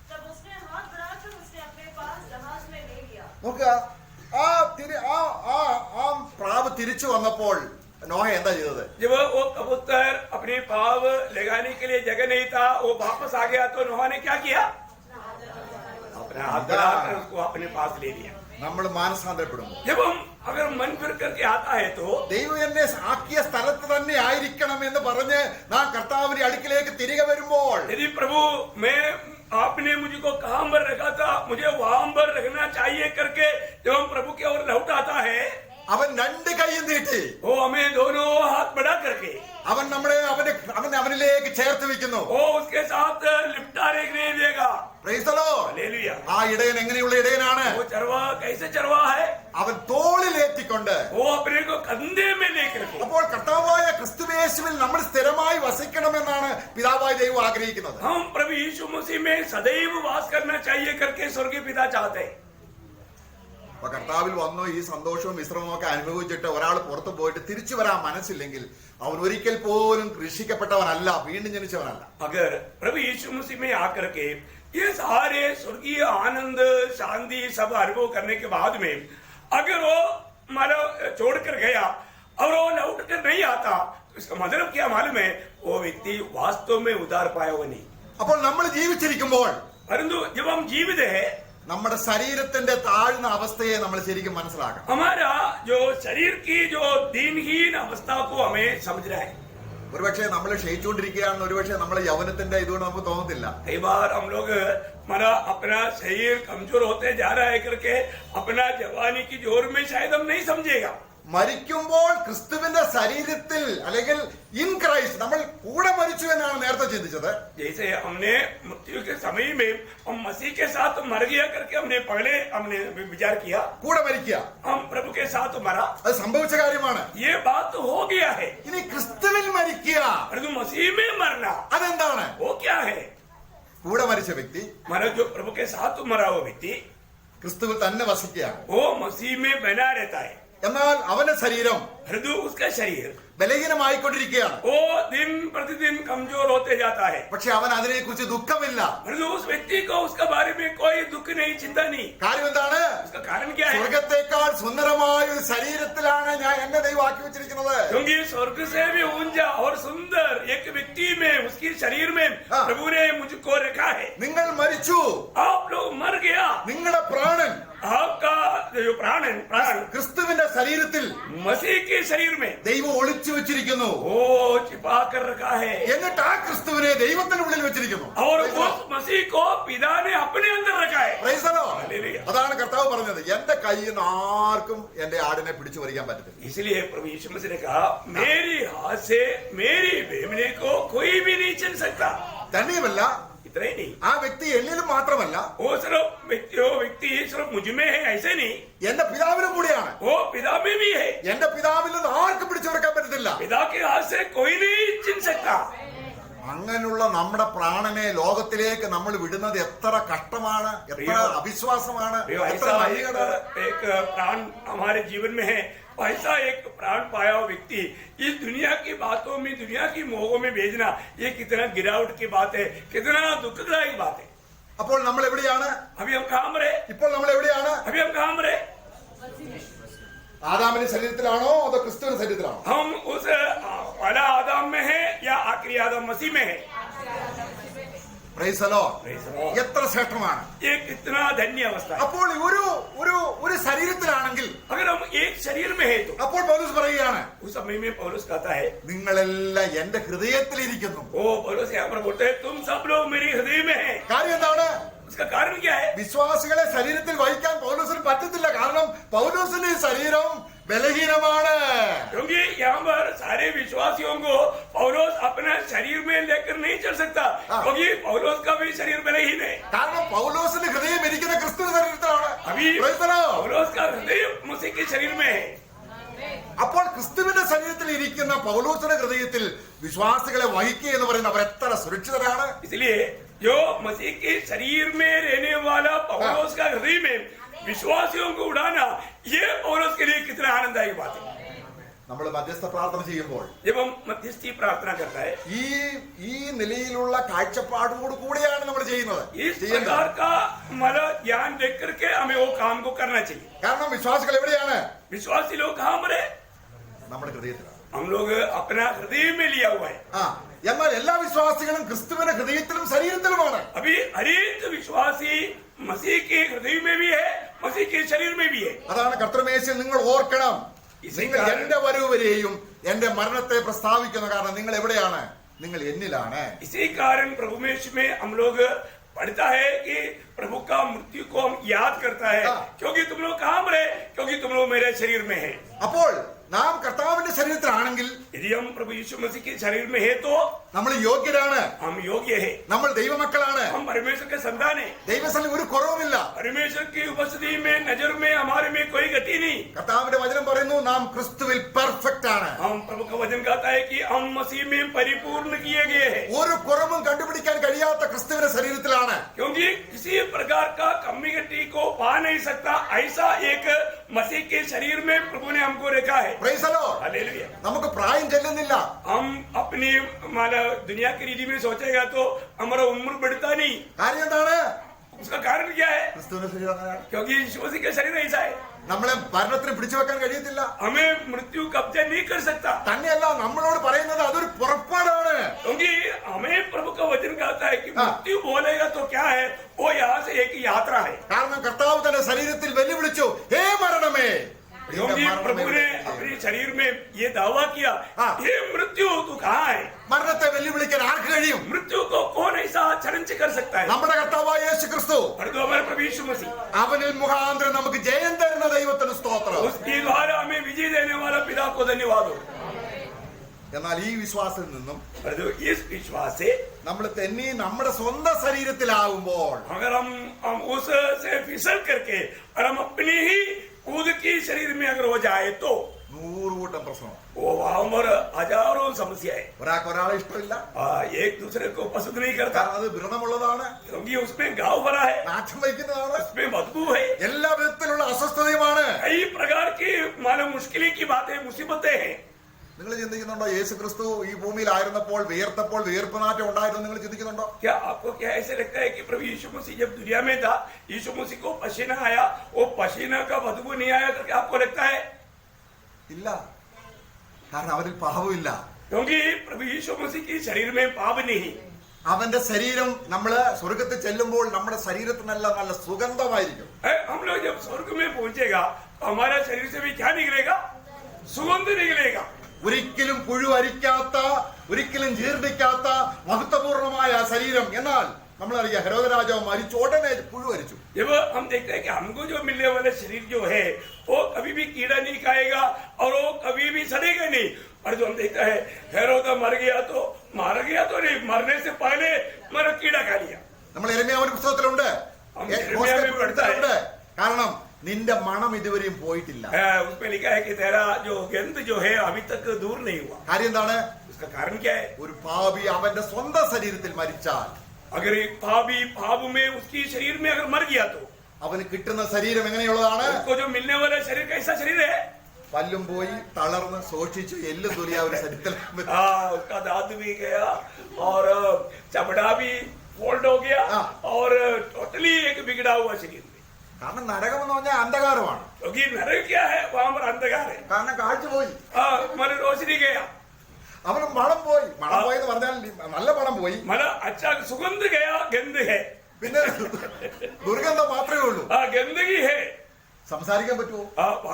तब उसने हाथ बढ़ाकर उसने अपने पास जहाज में ले लिया. നോക്കുക, ആ പ്രാവ് തിരിച്ചു വന്നപ്പോൾ നോഹ എന്താ ചെയ്തത്? जब वो कबूतर अपने पाव लगाने के लिए जगह नहीं था, वो वापस आ गया, तो नोहा ने क्या किया? अपना हाथ बढ़ाकर उसको अपने पास ले लिया. നമ്മൾ മാനസാന്തരപ്പെടും. जब हम अगर मन फिर करके आता है तो ദൈവം എന്നെ ആക്കിയ സ്ഥലത്ത് തന്നെ ആയിരിക്കണം എന്ന് പറഞ്ഞ് നാം കർത്താവിന്റെ അടുക്കിലേക്ക് തിരികെ വരുമ്പോൾ, यदि प्रभु मैं आपने मुझको कहां पर रखा था, मुझे वहां पर रखना चाहिए करके जब हम प्रभु की ओर लौट आता है, അവൻ രണ്ട് കൈയും നീട്ടി वो हमें दोनों हाथ बढ़ा करके അവൻ അവനിലേക്ക് ചേർത്ത് വെക്കുന്നു. वो उसके साथ लिपटाने के नहीं देगा. Praise the Lord. हालेलुया. ആ ഇടയൻ എങ്ങനെയുള്ള ഇടയനാണ്? वो चरवा कैसे चरवा है? അവൻ തോളിലേറ്റിക്കൊണ്ട് वो अपने को कंधे में लेकर के. അപ്പോൾ കർത്താവായ ക്രിസ്തുയേശുവിൽ നമ്മൾ സ്ഥിരമായി വസിക്കണമെന്നാണ് പിതാവായ ദൈവം ആഗ്രഹിക്കുന്നത്. हम प्रभु यीशु मसीह में सदैव वास करना चाहिए करके स्वर्गीय पिता चाहते हैं. അപ്പൊ കർത്താവിൽ വന്നു ഈ സന്തോഷവും വിശ്രമവും ഒക്കെ അനുഭവിച്ചിട്ട് ഒരാൾ പുറത്തു പോയിട്ട് തിരിച്ചു വരാൻ മനസ്സില്ലെങ്കിൽ അവൻ ഒരിക്കൽ പോലും രക്ഷിക്കപ്പെട്ടവനല്ല, വീണ്ടും ജനിച്ചവനല്ല. अगर प्रभु यीशु मसीह में आकर के ये सारे स्वर्गीय आनंद शांति सब अनुभव करने के बाद में अगर वो मानो छोड़ कर गया और वो लौट कर नहीं आता तो इसका मतलब क्या मालूम है? वो व्यक्ति वास्तव में उद्धार पाया हुआ नहीं. അപ്പോൾ നമ്മൾ ജീവിച്ചിരിക്കുമ്പോൾ परंतु जब हम जीवित है നമ്മുടെ ശരീരത്തിന്റെ താഴ്ന്ന അവസ്ഥയെ നമ്മൾ ശരിക്കും മനസ്സിലാക്കണം. हमारा जो शरीर की जो दीनहीन अवस्था को हमें समझना है. ഒരുപക്ഷെ നമ്മൾ ക്ഷയിച്ചുകൊണ്ടിരിക്കുകയാണെന്ന് ഒരുപക്ഷെ നമ്മളെ യൗവനത്തിന്റെ ഇതുകൊണ്ട് നമുക്ക് തോന്നത്തില്ല. कई बार हम लोग हमारा अपना शरीर कमजोर होते जा रहा है करके अपना जवानी की जोर में शायद हम नहीं समझेगा. മരിക്കുമ്പോൾ ക്രിസ്തുവിന്റെ ശരീരത്തിൽ അല്ലെങ്കിൽ ഇൻ ക്രൈസ്റ്റ് നമ്മൾ കൂടെ മരിച്ചു എന്നാണ് നേരത്തെ ചിന്തിച്ചത്. जैसे हमने मृत्यु के समय में हम मसीह के साथ मर गया करके हमने विचार किया, കൂടെ മരിക്കുക, हम प्रभु के साथ मरा, അത് സംഭവിച്ച കാര്യമാണ്. ये बात तो हो गया है. ഇനി ക്രിസ്തുവിൽ മരിക്കുക, परंतु मसीह में मरना അതെന്താണ്? वो क्या है? കൂടെ മരിച്ച വ്യക്തി हमारा जो प्रभु के साथ मरा हुआ व्यक्ति ക്രിസ്തുവിൽ തന്നെ വസിക്കുകയാണ്. वो मसीह में बना रहता है. എന്നാൽ അവന്റെ ശരീരം परंतु उसका शरीर ബലഹീനമായിക്കൊണ്ടിരിക്കുകയാണ്. वो दिन प्रतिदिन कमजोर होते जाता है. പക്ഷെ അവൻ അതിനെക്കുറിച്ച് ദുഃഖമില്ല. परंतु उस व्यक्ति को उसके बारे में कोई दुख नहीं, चिंता नहीं. കാര്യം എന്താണ്? उसका कारण क्या है? സ്വർഗത്തെക്കാൾ സുന്ദരമായ ഒരു ശരീരത്തിലാണ് ഞാൻ എന്നെ ദൈവം ആക്കി വെച്ചിരിക്കുന്നത്. क्योंकि स्वर्ग से भी ऊंचा और सुंदर एक व्यक्ति में उसकी शरीर में प्रभु ने मुझको रखा है. നിങ്ങൾ മരിച്ചു, आप लोग मर गया, നിങ്ങളുടെ പ്രാണൻ आपका जो प्राण ക്രിസ്തുവിന്റെ ശരീരത്തിൽ मसीह के शरीर में ദൈവം ഒളിച്ചു വെച്ചിരിക്കുന്നു. वो छिपा कर रखा है. എന്നിട്ട് ആ ക്രിസ്തുവിനെ ദൈവത്തിന് ഉള്ളിൽ വെച്ചിരിക്കുന്നു. और उस मसीह को पिता ने अपने अंदर रखा है. Praise the Lord. हालेलुया. അതാണ് കർത്താവ് പറഞ്ഞത്, എന്റെ കയ്യിൽ നിന്ന് ആർക്കും എന്റെ ആടിനെ പിടിച്ചു പറിക്കാൻ പറ്റത്തില്ല. इसलिए प्रभु यीशु मसीह ने कहा, मेरी हाथ से मेरी मेमने को कोई भी नहीं छीन सकता. തന്നെയുമല്ല, इतना ही नहीं, ആ വ്യക്തി എന്നിലും മാത്രമല്ല वो व्यक्ति सिर्फ मुझ में है ऐसे नहीं, എന്റെ പിതാവിനും കൂടിയാണ്. वो पिता में भी है. എന്റെ പിതാവിൽ നിന്ന് ആർക്കും പിടിച്ചു പറിക്കാൻ പറ്റത്തില്ല. पिता के हाथ से कोई नहीं छीन सकता. അങ്ങനെയുള്ള നമ്മുടെ പ്രാണനെ ലോകത്തിലേക്ക് നമ്മൾ വിടുന്നത് എത്ര കഷ്ടമാണ്, എത്ര അവിശ്വാസമാണ്, എത്ര ऐसा നന്ദികേടാണ്. एक प्राण हमारे जीवन में है, ऐसा एक प्राण पाया हुआ व्यक्ति इस दुनिया की बातों में, दुनिया की मोहों में भेजना, ये कितना गिरावट की बात है, कितना दुखदायक बात है. അപ്പോൾ നമ്മൾ എവിടെയാണ്? अभी हम कहाँ मरे? ഇപ്പോൾ നമ്മൾ എവിടെയാണ്? अभी हम कहाँ मरे? ആദാമിന്റെ ശരീരത്തിലാണോ അതോ ക്രിസ്തുവിന്റെ ശരീരത്തിലാണോ? हम उस पहला आदम में है या आखिरी आदम मसीह में है? Praise the Lord. Praise the Lord. എത്ര ശ്രേഷ്ഠമാണ്. ये कितना धन्य अवस्था है. അപ്പോൾ ഒരു ശരീരത്തിലാണെങ്കിൽ अगर हम एक शरीर में है तो അപ്പോൾ പൗലോസ് പറയുകയാണ്, उस समय में पौलुस कहता है, നിങ്ങളെല്ലാം എന്റെ ഹൃദയത്തിലിരിക്കുന്നു. ओ पौलुस यहाँ पर बोलते हैं, तुम सब लोग मेरे हृदय में है. കാര്യം എന്താണ്? उसका कारण क्या है? വിശ്വാസികളെ ശരീരത്തിൽ വഹിക്കാൻ പൗലോസിന് പറ്റത്തില്ല. കാരണം പൗലോസിന്റെ ഈ ശരീരം ബലഹീനമാണ്. क्योंकि यहाँ पर सारे विश्वासियों को पौलुस अपना शरीर में लेकर नहीं चल सकता, क्योंकि पौलुस का भी शरीर बलहीन है. കാരണം പൗലോസിന്റെ ഹൃദയം ഇരിക്കുന്ന ക്രിസ്തുവിന്റെ ശരീരത്തിലാണ്. अभी Praise the Lord. पौलुस का हृदय मसीह के शरीर में है. അപ്പോൾ ക്രിസ്തുവിന്റെ ശരീരത്തിൽ ഇരിക്കുന്ന പൗലോസിന്റെ ഹൃദയത്തിൽ വിശ്വാസികളെ വഹിക്കുക എന്ന് പറയുന്ന അവർ എത്ര സുരക്ഷിതരാണ്. इसलिए जो मसीह के शरीर में रहने वाला पौलुस का हृदय में विश्वासियों को उड़ाना, ये पौलुस के लिए कितना आनंददायक बात है. നമ്മൾ മധ്യസ്ഥ പ്രാർത്ഥന ചെയ്യുമ്പോൾ जब हम मध्यस्थी प्रार्थना करता है, ഈ നിലയിലുള്ള കാഴ്ചപ്പാടോട് കൂടിയാണ് നമ്മൾ ചെയ്യുന്നത്. इस प्रकार का मतलब ज्ञान देख करके हमें वो काम को करना चाहिए. കാരണം വിശ്വാസികൾ എവിടെയാണ്? विश्वासी लोग कहाँ मरे? നമ്മുടെ ഹൃദയത്തിലാണ്. हम लोग अपना हृदय में लिया हुआ है. എന്നാൽ എല്ലാ വിശ്വാസികളും ക്രിസ്തുവിന്റെ ഹൃദയത്തിലും ശരീരത്തിലുമാണ്. अभी हर एक विश्वासी मसीह के हृदय में भी है, मसीह के शरीर में भी है. അതാണ് കർത്തൃമേശയിൽ നിങ്ങൾ ഓർക്കണം, നിങ്ങൾ എന്റെ വരവുവരെയും എന്റെ മരണത്തെ പ്രസ്താവിക്കുന്നു. കാരണം നിങ്ങൾ എവിടെയാണ്? നിങ്ങൾ എന്നിലാണ്. इसी कारण प्रभु में हम लोग पढ़ता है कि प्रभु का मृत्यु को हम याद करता है. क्योंकि तुम लोग कहाँ मरे? क्योंकि तुम लोग मेरे शरीर में है। അപ്പോൾ നാം കർത്താവിന്റെ ശരീരത്തിലാണെങ്കിൽ यदि हम प्रभु यीशु मसीह के शरीर में है तो നമ്മൾ യോഗ്യരാണ്, हम योग्य है, നമ്മൾ ദൈവമക്കളാണ്, हम परमेश्वर के संतान है। ദൈവസന്നിധിയിൽ ഒരു കുറവുമില്ല. परमेश्वर की उपस्थिति में नजर में हमारे में कोई गति नहीं। കർത്താവിന്റെ വചനം പറയുന്നു നാം ക്രിസ്തുവിൽ പെർഫെക്റ്റ് ആണ്. हम प्रभु का वचन कहता है कि हम मसीह में परिपूर्ण किए गए हैं, ഒരു കുറവും കണ്ടുപിടിക്കാൻ കഴിയാത്ത ക്രിസ്തുവിന്റെ ശരീരത്തിലാണ്. क्योंकि किसी प्रकार का कमी गति को पा नहीं सकता ऐसा एक मसीह के शरीर में प्रभु ने हमको रखा है। Praise the Lord. हालेलुया। നമുക്ക് പ്രായം ചെല്ലുന്നില്ല. हम अपनी माना दुनिया की रीति में सोचेगा तो हमारा उम्र बढ़ता नहीं। കാര്യം എന്താണ്? उसका कारण क्या है? ക്രിസ്തുവിന്റെ ശരീരം അങ്ങനെയാണ്. क्योंकि यीशु मसीह का शरीर ऐसा है, നമ്മളെ മരണത്തിന് പിടിച്ചു വെക്കാൻ കഴിയത്തില്ല. हमें मृत्यु कब्जा नहीं कर सकता। തന്നെയല്ല നമ്മളോട് പറയുന്നത് അതൊരു പുറപ്പാടാണ്. क्योंकि हमें प्रभु का वचन कहता है कि मृत्यु बोलेगा तो क्या है, वो यहाँ से एक यात्रा है। കാരണം കർത്താവ് തന്റെ ശരീരത്തിൽ വെല്ലുവിളിച്ചു, ഹേ മരണമേ. क्योंकि प्रभु ने अपने शरीर में ये दावा किया, ये मृत्यु तू कहाँ है? മരണത്തെ വെല്ലുവിളിക്കാൻ ആർക്ക് കഴിയും? मृत्यु को कौन ऐसा चैलेंज कर सकता है? നമ്മുടെ കർത്താവായ യേശു ക്രിസ്തു. परंतु हमारे प्रभु यीशु मसीह, അവനിൽ മുഖാന്തരം നമുക്ക് ജയം തരുന്ന ദൈവത്തിന് സ്തോത്രം. उसके द्वारा हमें विजय देने वाला पिता को धन्यवाद हो। എന്നാൽ ഈ വിശ്വാസത്തിൽ നിന്നും परंतु इस विश्वास से നമ്മൾ തെന്നി നമ്മുടെ സ്വന്തം ശരീരത്തിലാവുമ്പോൾ अगर हम उस से फिसल करके और हम अपनी ही खुद की शरीर में अगर हो जाए तो 100 കൂട്ടം പ്രശ്നം. वो वहां पर हजारों समस्या है। ഒരാൾക്ക് ഒരാളെ ഇഷ്ടമില്ല. एक दूसरे को पसंद नहीं करता, കാരണം അത് വ്രണമുള്ളതാണ്, क्योंकि उसमें घाव भरा है, നാശം വയ്ക്കുന്നതാണ്, उसमें बदबू है, എല്ലാ വിധത്തിലുള്ള അസ്വസ്ഥതയുമാണ്. कई प्रकार की मानो मुश्किलें की बातें मुसीबतें हैं। നിങ്ങൾ ചിന്തിക്കുന്നുണ്ടോ യേശു ക്രിസ്തു ഈ ഭൂമിയിലായിരുന്നപ്പോൾ വിയർത്തപ്പോൾ വിയർപ്പ് നാറ്റം ഉണ്ടായിരുന്നു? നിങ്ങൾ ചിന്തിക്കുന്നുണ്ടോ? क्या आपको क्या ऐसे लगता है कि प्रभु यीशु मसीह जब दुनिया में था, यीशु मसीह को पसीना आया, वो पसीना का बदबू नहीं आया करके आपको लगता है? ഇല്ല. കാരണം അവരിൽ പാപമില്ല. क्योंकि प्रभु यीशु मसीह की शरीर में पाप नहीं। അവന്റെ ശരീരം നമ്മള് സ്വർഗത്തിൽ ചെല്ലുമ്പോൾ നമ്മുടെ ശരീരത്തിനെല്ലാം നല്ല സുഗന്ധമായിരിക്കും. हम लोग जब स्वर्ग में पहुंचेगा तो हमारा शरीर से भी क्या निकलेगा? सुगंध निकलेगा। ഒരിക്കലും പുഴുവരിക്കാത്ത, ഒരിക്കലും ജീർണിക്കാത്ത മഹത്വപൂർണമായ ശരീരം. എന്നാൽ നമ്മളറിയാം ഹെരോദ രാജാവ് മരിച്ചു ഉടനെ പുഴുവരിച്ചു. जब हम देखते हैं कि हमको जो मिलने वाला शरीर जो है वो कभी भी कीड़ा नहीं खाएगा और वो कभी भी सड़ेगा नहीं। और जो हम देखते हैं हेरोद मर गया तो नहीं, मरने से पहले मर कीड़ा खा लिया। നമ്മൾ യെരമ്യാവിന്റെ പുസ്തകത്തിലുണ്ട്, യെരമ്യാ में पढ़ता है। കാരണം നിന്റെ മണം ഇതുവരെയും പോയിട്ടില്ല. उसमें लिखा है कि तेरा जो गंध जो है अभी तक दूर नहीं हुआ। കാര്യം എന്താണ്? उसका कारण क्या है? ഒരു പാപി അവന്റെ സ്വന്തം ശരീരത്തിൽ മരിച്ചാൽ, अगर एक पापी पाप में उसकी शरीर में अगर मर गया तो അവന് കിട്ടുന്ന ശരീരം എങ്ങനെയുള്ളതാണ്? उसको जो मिलने वाला शरीर कैसा शरीर है? പല്ലും പോയി തളർന്ന് ശോഷിച്ച് എല്ലും തൊലിയ ഒരു ശരീരത്തിൽ. उसका दांत भी गया और चमड़ा भी फोल्ड हो गया और टोटली एक बिगड़ा हुआ शरीर। കാരണം നരകം എന്ന് പറഞ്ഞാൽ അന്ധകാരമാണ്. क्योंकि नरक क्या है? वहां पर अंधकार है। കാരണം കാഴ്ച പോയി, मतलब रोशनी गया, അവന് മണം പോയി. മണം പോയി എന്ന് പറഞ്ഞാൽ നല്ല മണം പോയി, मतलब अच्छा सुगंध गया, गंध है, പിന്നെ ദുർഗന്ധം മാത്രമേ ഉള്ളൂ. गंदगी है। സംസാരിക്കാൻ പറ്റുമോ?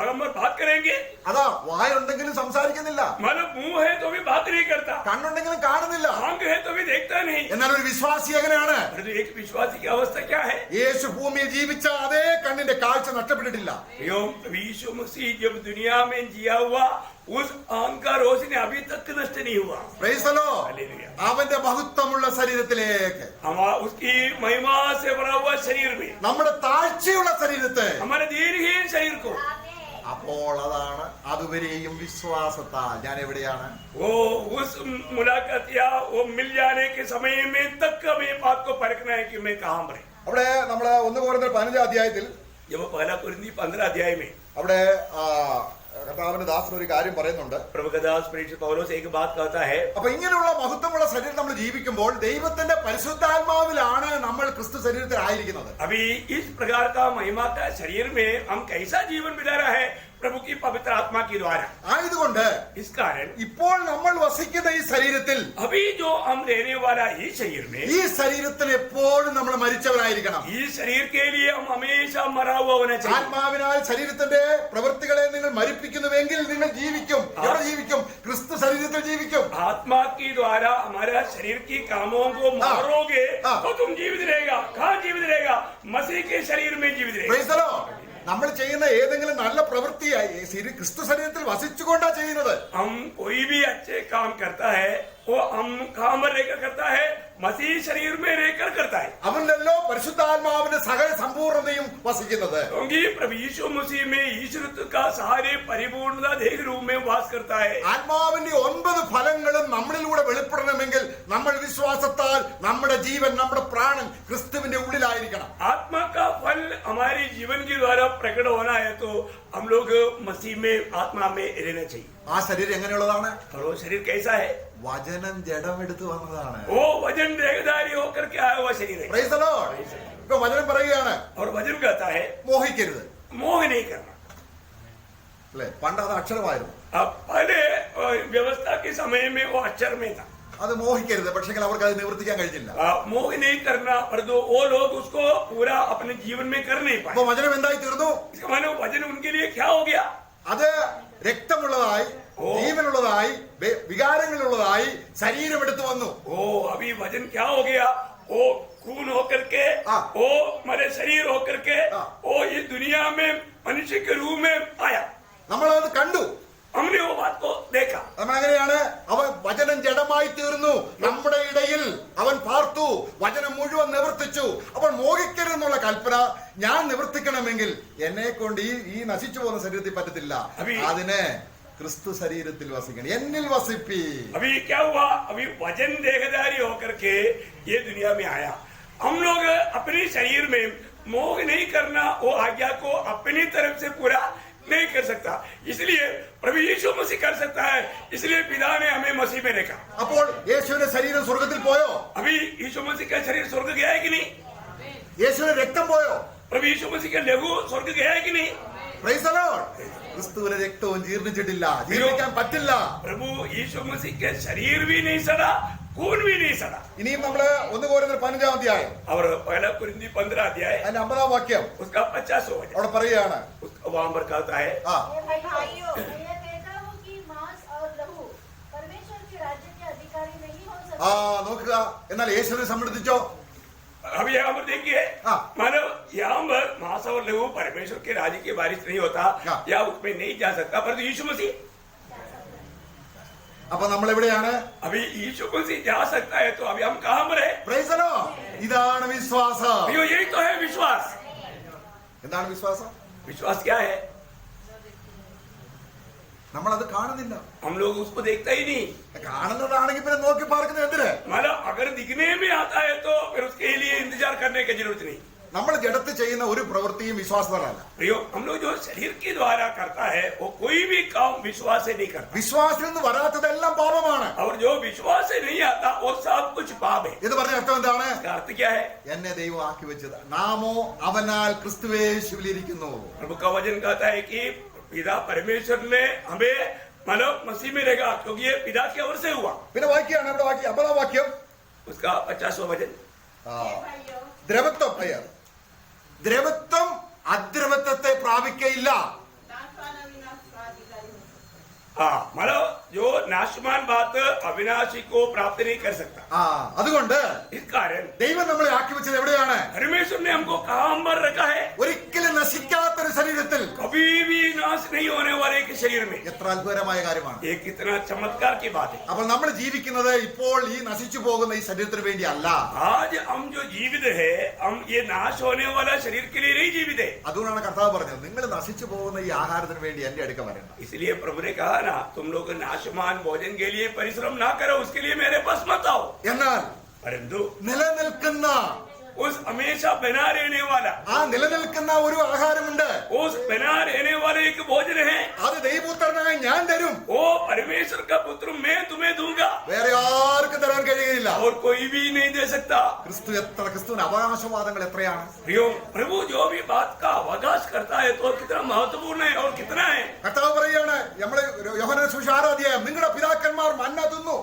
हम बात करेंगे, അതാ വായുണ്ടെങ്കിലും സംസാരിക്കുന്നില്ല, मतलब मुंह है तो भी बात नहीं करता, കണ്ണുണ്ടെങ്കിലും കാണുന്നില്ല. आंख है तो भी देखता नहीं। എന്നാൽ ഒരു വിശ്വാസി എങ്ങനെയാണ്? एक विश्वासी की अवस्था क्या है? യേശു ഭൂമിയിൽ ജീവിച്ച അതേ കണ്ണിന്റെ കാഴ്ച നഷ്ടപ്പെട്ടിട്ടില്ല. यीशु मसीह जब दुनिया में जिया हुआ उस आंख का रोशनी अभी तक नष्ट नहीं हुआ। Praise the Lord. हालेलुया। അവന്റെ മഹത്വമുള്ള ശരീരത്തിലേക്ക്, उसकी महिमा से भरा हुआ शरीर में, നമ്മുടെ താഴ്ചയുള്ള ശരീരത്തെ, हमारे दीनहीन शरीर को, അപ്പോൾ അതാണ് അതുവരെയും വിശ്വാസത്താൽ. ഞാൻ എവിടെയാണ്? वो उस मुलाकात या वो मिल जाने के समय में तक हमें बात को परखना है कि मैं कहाँ पर है। അവിടെ നമ്മള് 1 കൊരിന്ത്യർ 15 അധ്യായത്തിൽ जब पहला कुरिन्थी 15 अध्याय में അവിടെ കർത്താവിന്റെ ദാസൻ ഒരു കാര്യം പറയുന്നുണ്ട്. प्रभु का दास प्रेरित पौलुस एक बात कहता है, അപ്പൊ ഇങ്ങനെയുള്ള മഹത്വമുള്ള ശരീരം നമ്മൾ ജീവിക്കുമ്പോൾ ദൈവത്തിന്റെ പരിശുദ്ധാത്മാവിലാണ് നമ്മൾ ക്രിസ്തു ശരീരത്തിൽ ആയിരിക്കുന്നത്. अभी इस प्रकार का महिमा का शरीर में हम कैसा जीवन बिता रहा है? प्रभु की पवित्र आत्मा के द्वारा। ആയതുകൊണ്ട് इस कारण ഇപ്പോൾ നമ്മൾ വസിക്കുന്ന ഈ ശരീരത്തിൽ, अभी जो हम रहने वाला इस शरीर में, ഈ ശരീരത്തിൽ എപ്പോഴും നമ്മൾ മരിച്ചവരായിരിക്കണം. इस शरीर के लिए हम हमेशा मरा हुआ होना चाहिए। ആത്മാവിനാൽ ശരീരത്തിന്റെ പ്രവൃത്തികളെ നിങ്ങൾ മരിപ്പിക്കുന്നുവെങ്കിൽ നിങ്ങൾ ജീവിക്കും. എവിടെ ജീവിക്കും? ക്രിസ്തു ശരീരത്തിൽ ജീവിക്കും. आत्मा के द्वारा हमारा शरीर की कामों को मारोगे तो तुम जीवित रहेगा। कहाँ जीवित रहेगा? मसीह के शरीर में जीवित रहेगा। Praise the Lord. നമ്മൾ ചെയ്യുന്ന ഏതെങ്കിലും നല്ല പ്രവൃത്തിയായി ക്രിസ്തു ശരീരത്തിൽ വസിച്ചുകൊണ്ടാ ചെയ്യുന്നത്. हम कोई भी अच्छे काम करता है वो हम कहां पर रहकर करता है, मसीह शरीर में रहकर करता है. അവനിലല്ലോ പരിശുദ്ധാത്മാവിന്റെ സകല സമ്പൂർണ്ണതയും വസിക്കുന്നത്. क्योंकि प्रभु यीशु मसीह में ईश्वरत्व का सारे परिपूर्णता देह रूप में वास करता है. ആത്മാവിന്റെ 9 ഫലങ്ങളും നമ്മളിലൂടെ വെളിപ്പെടണമെങ്കിൽ നമ്മൾ വിശ്വാസത്താൽ നമ്മുടെ ജീവൻ, നമ്മുടെ പ്രാണൻ ക്രിസ്തുവിന്റെ ഉള്ളിലായിരിക്കണം. आत्मा का फल हमारे जीवन के द्वारा प्रकट होना है तो हम लोग मसीह में, आत्मा में रहना चाहिए. ആ ശരീരം എങ്ങനെയുള്ളതാണ്? और वो शरीर कैसा है? വചനം ജഡമെടുത്ത് വന്നതാണ്. वो वजन देहधारी होकर के आया हुआ शरीर है. Praise the Lord. ഇപ്പൊ വചനം പറയുകയാണ്, और वजन कहता है മോഹിക്കരുത്. मोह नहीं करना. അല്ലെ? പണ്ട് അത് അക്ഷരമായിരുന്നു, अब पहले व्यवस्था के समय में वो अक्षर में था. അത് മോഹിക്കരുത്. പക്ഷേ അവർക്ക് അത് നിവർത്തിക്കാൻ കഴിഞ്ഞില്ല. मोह नहीं करना, परंतु वो लोग उसको पूरा अपने जीवन में कर नहीं पाए. അപ്പൊ വചനം എന്തായി തീർന്നു? इसका मानो वजन उनके लिए क्या हो गया? അത് രക്തമുള്ളതായി, ജീവനുള്ളതായി, വികാരങ്ങളുള്ളതായി ശരീരമെടുത്ത് വന്നു. ओ अभी वजन क्या हो गया? वो खून होकर के, वो हमारे शरीर होकर के, वो इस दुनिया में मनुष्य के रूप में आया. നമ്മളത് കണ്ടു. हमने वो बात को देखा. നമ്മളെങ്ങനെയാണ്? അവൻ വചനം ജഡമായി തീർന്നു, നമ്മുടെ ഇടയിൽ അവൻ പാർത്തു, വചനം മുഴുവൻ നിവർത്തിച്ചു. അപ്പോൾ മോഹിക്കരുതെന്നുള്ള കൽപ്പന ഞാൻ നിവർത്തിക്കണമെങ്കിൽ എന്നെ കൊണ്ട് ഈ നശിച്ചു പോകുന്ന ശരീരത്തിൽ പറ്റത്തില്ല. അതിന് ക്രിസ്തു ശരീരത്തിൽ വസിക്കണം, എന്നിൽ വസിപ്പി. अभी क्या हुआ? अभी वजन देहधारी होकर के ये दुनिया में आया. हम लोग अपने शरीर में मोह नहीं करना, वो आज्ञा को अपनी तरफ से पूरा नहीं कर सकता. इसलिए प्रभु यीशु मसीह कर सकता है. इसलिए पिता ने हमें मसीह में रखा. അപ്പോൾ യേശുവിന്റെ ശരീരം സ്വർഗത്തിൽ പോയോ? अभी यीशु मसीह का शरीर स्वर्ग गया है कि नहीं? യേശുവിന്റെ രക്തം പോയോ? प्रभु यीशु मसीह का लहू स्वर्ग गया है कि नहीं? Praise the Lord. ക്രിസ്തുവിന്റെ രക്തവും ജീർണിച്ചിട്ടില്ല, ജീർണിക്കാൻ പറ്റില്ല. प्रभु यीशु मसीह के शरीर भी नहीं सड़ा, खून भी नहीं सड़ा. ഇനിയും നമ്മള് 1 കൊരിന്ത്യർ 15 അധ്യായം और पहला कुरिन्थी 15 अध्याय അതിന്റെ 50 വാക്യം उसका 50वां वचन അവിടെ പറയുകയാണ്. वहां पर कहता है, भाइयों, मैं कहता हूँ कि मांस और लहू परमेश्वर के राज्य के अधिकारी नहीं हो सकते. നോക്കുക. എന്നാൽ യേശുവിനെ സംബന്ധിച്ചോ? अभी यहाँ पर देखिए, हाँ। मानो यहाँ पर मांस और लहू परमेश्वर के राज्य के बारिश नहीं होता, हाँ। या उसमें नहीं जा सकता, परंतु यीशु मसीह, അപ്പൊ നമ്മൾ എവിടെയാണ്? अभी यीशु मसीह जा सकता है तो अभी हम कहाँ पर है? Praise the Lord. ഇതാണ് വിശ്വാസം. अभी यही तो है विश्वास. എന്താണ് വിശ്വാസം? विश्वास क्या है? നമ്മളത് കാണുന്നില്ല. हम लोग उसको देखता ही नहीं. കാണുന്നതാണെങ്കിൽ പിന്നെ നോക്കി പാർക്കുന്നത് എന്തിന്? मतलब अगर दिखने में आता है तो फिर उसके लिए इंतजार करने की जरूरत नहीं. നമ്മൾ ജഡത്തിൽ ചെയ്യുന്ന ഒരു പ്രവൃത്തിയും വിശ്വാസപരമല്ല. प्रियो, हम लोग जो शरीर के द्वारा करता है वो कोई भी काम विश्वास से नहीं करता. വിശ്വാസത്തിൽ നിന്ന് വരാത്തതെല്ലാം പാപമാണ്. और जो विश्वास से नहीं आता वो सब कुछ पाप है. ഇത് പറഞ്ഞ അർത്ഥം എന്താണ്? इसका अर्थ क्या है? എന്നെ ദൈവം ആക്കി വെച്ചത്, നാമോ അവനാൽ ക്രിസ്തുവേശുവിലിരിക്കുന്നു. प्रभु का वचन कहता है कि पिता परमेश्वर ने हमें मतलब मसीह में रखा, क्योंकि ये पिता की ओर से हुआ. പിന്നെ വാക്യാണ് ഇവിടെ വാക്യം, 50 വാക്യം. उसका 50वां वचन. ദ്രവത്വം ദ്രവത്വം അദ്രവത്വത്തെ പ്രാപിക്കയില്ല. नाशवान अविनाश का अधिकारी हो सकता हाँ, मतलब जो नाशमान बात अविनाशी को प्राप्त नहीं कर सकता. അതുകൊണ്ട് इस कारण ദൈവം നമ്മളെ ആക്കി വെച്ചത് എവിടെയാണ്? परमेश्वर ने हमको कहाँ पर रखा है? ഒരിക്കലും നശിക്കാത്തൊരു ശരീരത്തിൽ. कभी भी नाश नहीं होने वाले के शरीर में. എത്ര അത്ഭുതകരമായ കാര്യമാണ്. ये कितना चमत्कार की बात है. അപ്പോൾ നമ്മൾ ജീവിക്കുന്നത് ഇപ്പോൾ ഈ നശിച്ചു പോകുന്ന ഈ ശരീരത്തിന് വേണ്ടി അല്ല. आज हम जो जीवित है, हम ये नाश होने वाला शरीर के लिए नहीं जीवित है. അതുകൊണ്ടാണ് കർത്താവ് പറഞ്ഞത്, നിങ്ങൾ നശിച്ചു പോകുന്ന ഈ ആഹാരത്തിന് വേണ്ടി എന്റെ അടുക്ക വരണ്ട. इसलिए प्रभु ने कहा ना, तुम लोग नाशमान भोजन के लिए परिश्रम ना करो, उसके लिए मेरे पास मत आओ. എന്നാൽ परंतु നിലനിൽക്കുന്ന उस हमेशा बना रहने वाला, ആ നിലനിൽക്കുന്ന ഒരു ആഹാരമുണ്ട്. उस बना रहने वाले एक भोजन है. അത് ദൈവപുത്രനായി ഞാൻ തരും. वो परमेश्वर का पुत्र मैं तुम्हें दूंगा, വേറെ ആർക്കും തരാൻ കഴിയുകയില്ല. और कोई भी नहीं दे सकता. ക്രിസ്തുവിന്റെ അവകാശവാദങ്ങൾ എത്രയാണ്? प्रियो, प्रभु जो भी बात का अवकाश करता है तो कितना महत्वपूर्ण है और कितना है. കർത്താവ് പറയുകയാണ്, നമ്മള് യോഹന്നാൻ സുവിശേഷം 6 അധ്യായം, നിങ്ങളുടെ പിതാക്കന്മാർ മന്ന തിന്നു.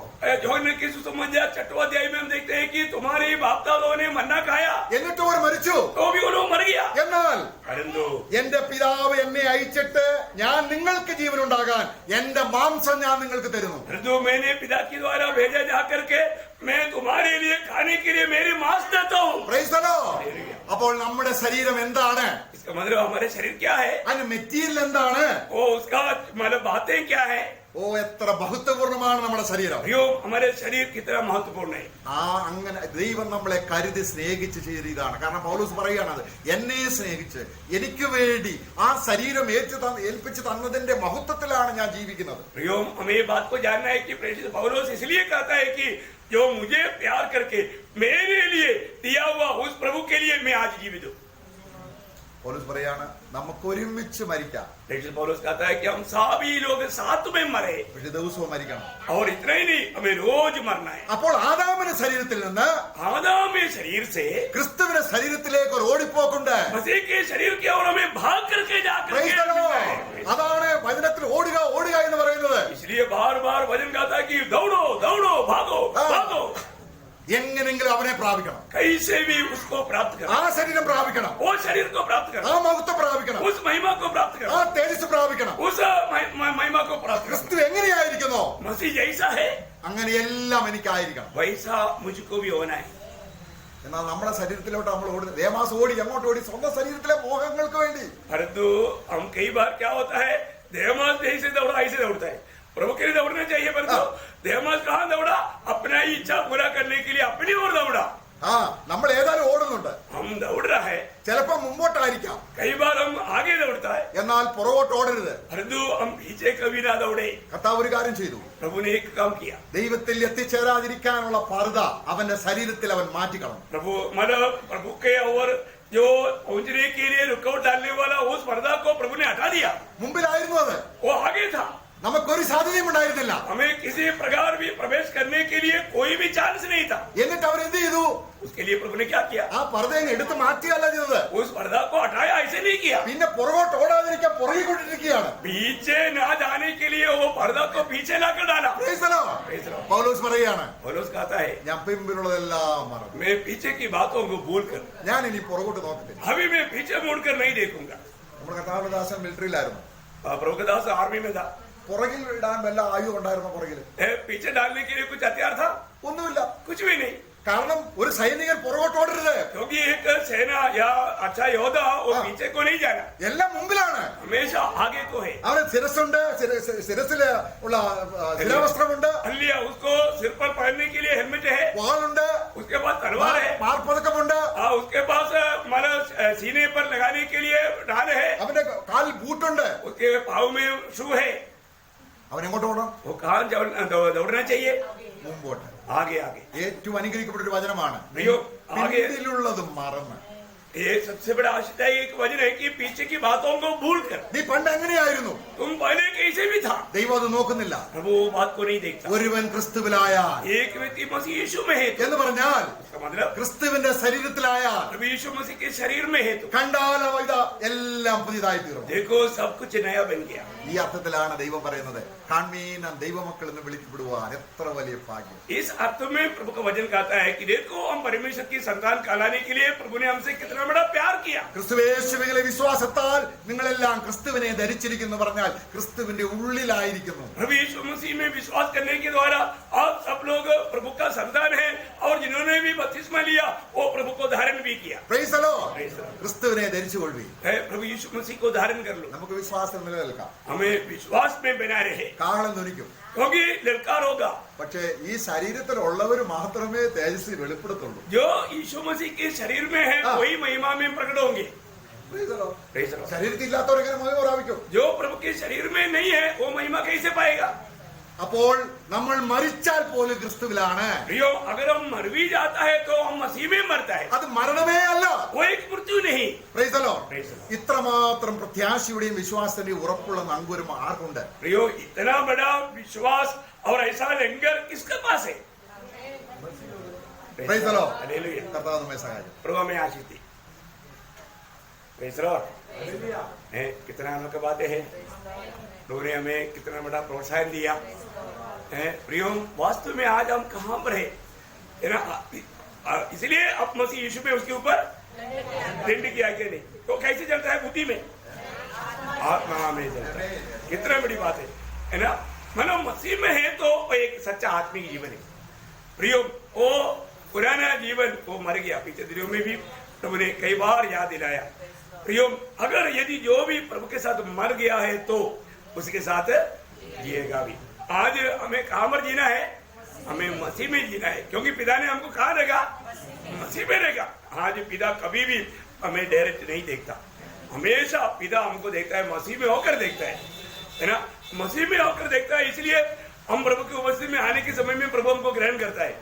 യോഹന്നാൻ के सुसमाचार 6वां अध्याय में हम देखते हैं कि तुम्हारे बाप दादों ने मन्ना खाया, എന്നിട്ട് അവർ മരിച്ചു. तो भी वो लोग मर गया. എന്നാൽ परंतु എന്റെ പിതാവ് എന്നെ അയച്ചിട്ട് ഞാൻ നിങ്ങൾക്ക് ജീവനുണ്ടാകാൻ എന്റെ മാംസം ഞാൻ നിങ്ങൾക്ക് തരുന്നു. परंतु मैंने पिता के द्वारा भेजा जाकर के मैं तुम्हारे लिए खाने के लिए मेरी मांस देता हूँ। Praise the Lord. അപ്പോൾ നമ്മുടെ ശരീരം എന്താണ്? इसका मतलब हमारे शरीर क्या है, അതിന് മെറ്റീരിയൽ എന്താണ്? वो उसका मतलब बातें क्या है। ഓ, എത്ര ബഹുത്വപൂർണ്ണമാണ് നമ്മുടെ ശരീരം. भाइयों हमारे शरीर कितना महत्वपूर्ण है। അങ്ങനെ ദൈവം നമ്മളെ കരുതി സ്നേഹിച്ച് ചെയ്തതാണ്. കാരണം പൗലോസ് പറയുകയാണത്, എന്നെ സ്നേഹിച്ച് എനിക്ക് വേണ്ടി ആ ശരീരം ഏൽപ്പിച്ച് തന്നതിന്റെ മഹത്വത്തിലാണ് ഞാൻ ജീവിക്കുന്നത്. भाइयों हमें ये बात को जानना है कि प्रेषित पौलुस इसलिए कहता है कि जो मुझे प्यार करके मेरे लिए दिया हुआ उस प्रभु के लिए मैं आज जीवित हूँ। പൗലോസ് പറയാണ്, നമുക്ക് ഒരുമിച്ച് മരിക്കാം, प्रेषित पौलुस कहता है कि हम सभी लोग साथ में मरे, പക്ഷെ ദിവസവും മരിക്കണം. और इतना ही नहीं हमें रोज मरना है। അപ്പോൾ ആദാമിന്റെ ശരീരത്തിൽ നിന്ന് आदम के शरीर से ക്രിസ്തുവിന്റെ ശരീരത്തിലേക്ക് ഒരു ഓടിപ്പോക്കുണ്ട്. मसीह के शरीर की ओर हमें भाग करके जाकर Praise the Lord. അതാണ് വചനത്തിൽ ഓടുക ഓടുക എന്ന് പറയുന്നത്. इसलिए बार बार वचन कहता है कि दौड़ो दौड़ो भागो भागो, എങ്ങനെങ്കിലും അവനെ പ്രാപിക്കണം, कैसे भी उसको प्राप्त करो, ആ ശരീരം പ്രാപിക്കണം, वो शरीर को प्राप्त ആ करो, മഹത്വം പ്രാപിക്കണം, उस महिमा को प्राप्त ആ करो, തേജസ് പ്രാപിക്കണം. उस महिमा को प्राप्त करो। ക്രിസ്തു എങ്ങനെയായിരിക്കുന്നോ मसीह जैसा है അങ്ങനെയെല്ലാം എനിക്കായിരിക്കണം. वैसा मुझको भी होना है। എന്നാൽ നമ്മുടെ ശരീരത്തിലോട്ട് നമ്മൾ ഓടുന്നത്, ദേമാസ് ഓടി അങ്ങോട്ട് ഓടി സ്വന്തം ശരീരത്തിലെ മോഹങ്ങൾക്ക് വേണ്ടി. परंतु हम कई बार क्या होता है, देवमास जैसे दौड़ा ऐसे दौड़ता है। प्रभु के लिए दौड़ना चाहिए, परंतु देवमास कहाँ दौड़ा, अपना ही इच्छा पूरा करने के लिए अपनी ओर दौड़ा। നമ്മൾ ഏതായാലും ഓടുന്നുണ്ട്. हम दौड़ रहा है, ചിലപ്പോ മുമ്പോട്ടായിരിക്കാം, कई बार हम आगे दौड़ता है, എന്നാൽ പുറകോട്ട് ഓടരുത്. परंतु हम पीछे कभी ना दौड़े। കർത്താവ് ഒരു കാര്യം ചെയ്തു, प्रभु ने एक काम किया, ദൈവത്തിൽ എത്തിച്ചേരാതിരിക്കാനുള്ള പർദ്ദ അവന്റെ ശരീരത്തിൽ അവൻ മാറ്റിക്കളഞ്ഞു. प्रभु मतलब प्रभु के और जो पहुंचने के लिए रुकावट डालने वाला उस पर्दा को प्रभु ने हटा दिया। മുമ്പിലായിരുന്നു അത്, वो आगे था, നമുക്കൊരു സാധ്യതയും ഉണ്ടായിരുന്നില്ല. हमें किसी प्रकार भी प्रवेश करने के लिए कोई भी चांस नहीं था। എന്നിട്ട് അവർ എന്ത് ചെയ്തു? उसके लिए प्रभु ने क्या किया, ആ പർദ്ദ എടുത്ത് മാറ്റിയല്ല ചെയ്തത്, उस पर्दा को हटाया, ऐसे नहीं किया। പിന്നെ പുറകോട്ട് ഓടാതിരിക്കാൻ പുറകിക്കൊണ്ടിരിക്കുകയാണ്. पीछे ना जाने के लिए वो पर्दा को पीछे लाकर डाला। Praise the Lord. Praise the Lord. പൗലോസ് പറയാണ്, पौलुस कहता है, ഞാൻ പിമ്പിലുള്ളതെല്ലാം മറന്നു, मैं पीछे की बातों को भूल कर ഞാൻ ഇനി പുറകോട്ട് നോക്കത്തില്ല. अभी मैं पीछे मुड़कर नहीं देखूंगा। നമ്മുടെ കർത്താവിന്റെ ദാസൻ മിലിറ്ററിയിലായിരുന്നു. प्रभु का दास आर्मी में था, പുറകിൽ ഇടാൻ വല്ല ആയുധം ഉണ്ടായിരുന്നോ? പുറകിൽ पीछे डालने के लिए कुछ हथियार था? ഒന്നുമില്ല. कुछ भी नहीं, കാരണം ഒരു സൈനികൻ പുറകോട്ട് ഓടരുത്, क्योंकि एक सेना या अच्छा योद्धा वो हाँ। पीछे को नहीं जाना, എല്ലാം മുമ്പിലാണ്. हमेशा आगे को है। അവന് ശിരസ്സുണ്ട്, ശിരസില് ഉള്ള ശിരവസ്ത്രമുണ്ട്, लिया उसको सिर पर पहनने के लिए हेलमेट है, വാളുണ്ട്, उसके पास तलवार है, മാർപ്പതക്കമുണ്ട്, उसके पास मतलब सीने पर लगाने के लिए ढाल है, അവന്റെ കാലിൽ ബൂട്ടുണ്ട്. उसके पाँव में शू है। അവൻ എങ്ങോട്ട് പോകണം? वो कहाँ दौड़ना चाहिए? മുമ്പോട്ട്. आगे आगे। ഏറ്റവും അനുഗ്രഹിക്കപ്പെട്ട ഒരു വചനമാണ്, അയ്യോ, ആകെ. പിന്നിലുള്ളത് മറന്ന്. ये सबसे बड़ा आशिता एक वजन है कि पीछे की बातों को भूल कर, നീ പണ്ട് എങ്ങനെയായിരുന്നു? तुम पहले कैसे भी था, ദൈവം അത് നോക്കുന്നില്ല. प्रभु वो बात को नहीं देखता। ഒരുവൻ ക്രിസ്തുവിലായാൽ एक व्यक्ति मसीह यीशु में है तो, എന്ന് പറഞ്ഞാൽ इसका मतलब ക്രിസ്തുവിന്റെ ശരീരത്തിലായാൽ प्रभु यीशु मसीह के शरीर में है तो കണ്ടാലോ ഇതാ എല്ലാം പുതിയതായി തീർന്നു. देखो सब कुछ नया बन गया। ഈ അർത്ഥത്തിലാണ് ദൈവം പറയുന്നത്, കാൺമീൻ ദൈവമക്കൾ എന്ന് വിളിക്കപ്പെടുവാൻ എത്ര വലിയ ഭാഗ്യം. इस अर्थ में प्रभु का वचन कहता है कि देखो हम परमेश्वर की संतान कहलाने के लिए प्रभु ने हमसे कितना बड़ा प्यार किया। ക്രിസ്തുവേശുവിലെ വിശ്വാസത്താൽ നിങ്ങളെല്ലാം ക്രിസ്തുവിനെ ധരിച്ചിരിക്കുന്നു പറഞ്ഞാൽ ക്രിസ്തുവിന്റെ ഉള്ളിലായിരിക്കുന്നു. प्रभु यीशु मसीह में विश्वास करने के द्वारा आप सब लोग प्रभु का संतान है, और जिन्होंने भी बपतिस्मा लिया वो प्रभु को धारण भी किया। Praise the Lord. Praise the Lord. ക്രിസ്തുവിനെ ധരിച്ചുകൊള്ളി. प्रभु यीशु मसीह को धारण कर लो, നമുക്ക് വിശ്വാസം നിലനിൽക്കാം, हमें विश्वास में बना रहे, കാഹളം ധ്വനിക്കും. क्योंकि ललकार होगा। പക്ഷേ ഈ ശരീരത്തിലുള്ളവർ മാത്രമേ തേജസ് വെളിപ്പെടുത്തുള്ളൂ. जो यीशु मसीह के शरीर में है हाँ। वही महिमा में प्रकट होंगे। Praise the Lord. Praise the Lord. ശരീരത്തിൽ ഇല്ലാത്തവർ എങ്ങനെ മഹിമ പ്രാപിക്കും? जो प्रभु के शरीर में नहीं है वो महिमा कैसे पाएगा? അപ്പോൾ നമ്മൾ മരിച്ചാൽ പോലും ക്രിസ്തുവിലാണ്. प्रियो, अगर हम मर भी जाता है तो हम मसीह में मरता है, അത് മരണമേ അല്ല. वो एक मृत्यु नहीं। Praise the Lord. Praise the Lord. ഇത്രമാത്രം പ്രത്യാശയുടെയും വിശ്വാസത്തിന്റെയും ഉറപ്പുള്ള നങ്കൂരം ആർക്കുണ്ട്? प्रियो, इतना बड़ा विश्वास और ऐसा लंगर किसके पास है? Praise the Lord. हालेलुया। കർത്താവ് നമ്മെ സഹായിക്കും. प्रभु हमें आशीष दी। Praise the Lord. कितना अनोखी बातें हैं, प्रभु ने हमें कितना बड़ा प्रोत्साहन दिया है। प्रियो, वास्तव में आज हम कहाँ पर है ना, इसलिए अब मसीह यीशु में उसके ऊपर दंड किया कि नहीं, तो कैसे चलता है? बुद्धि में, आत्मा में चलता है। कितना बड़ी बात है ना। मानो मसीह में है तो एक सच्चा आत्मिक जीवन है। प्रियो वो पुराना जीवन वो मर गया, पिछले दिनों में भी प्रभु ने कई बार याद दिलाया। प्रियो अगर यदि जो भी प्रभु के साथ मर गया है तो उसके साथ जिएगा भी। आज हमें कहाँ पर जीना है? हमें मसीह में जीना है, क्योंकि पिता ने हमको कहा रहेगा, मसीह में रहेगा। आज पिता कभी भी हमें डायरेक्ट नहीं देखता, हमेशा पिता हमको देखता है, मसीह में होकर देखता है ना, मसीह में होकर देखता है। इसलिए हम प्रभु की उपस्थिति में आने के समय में प्रभु हमको ग्रहण करता है।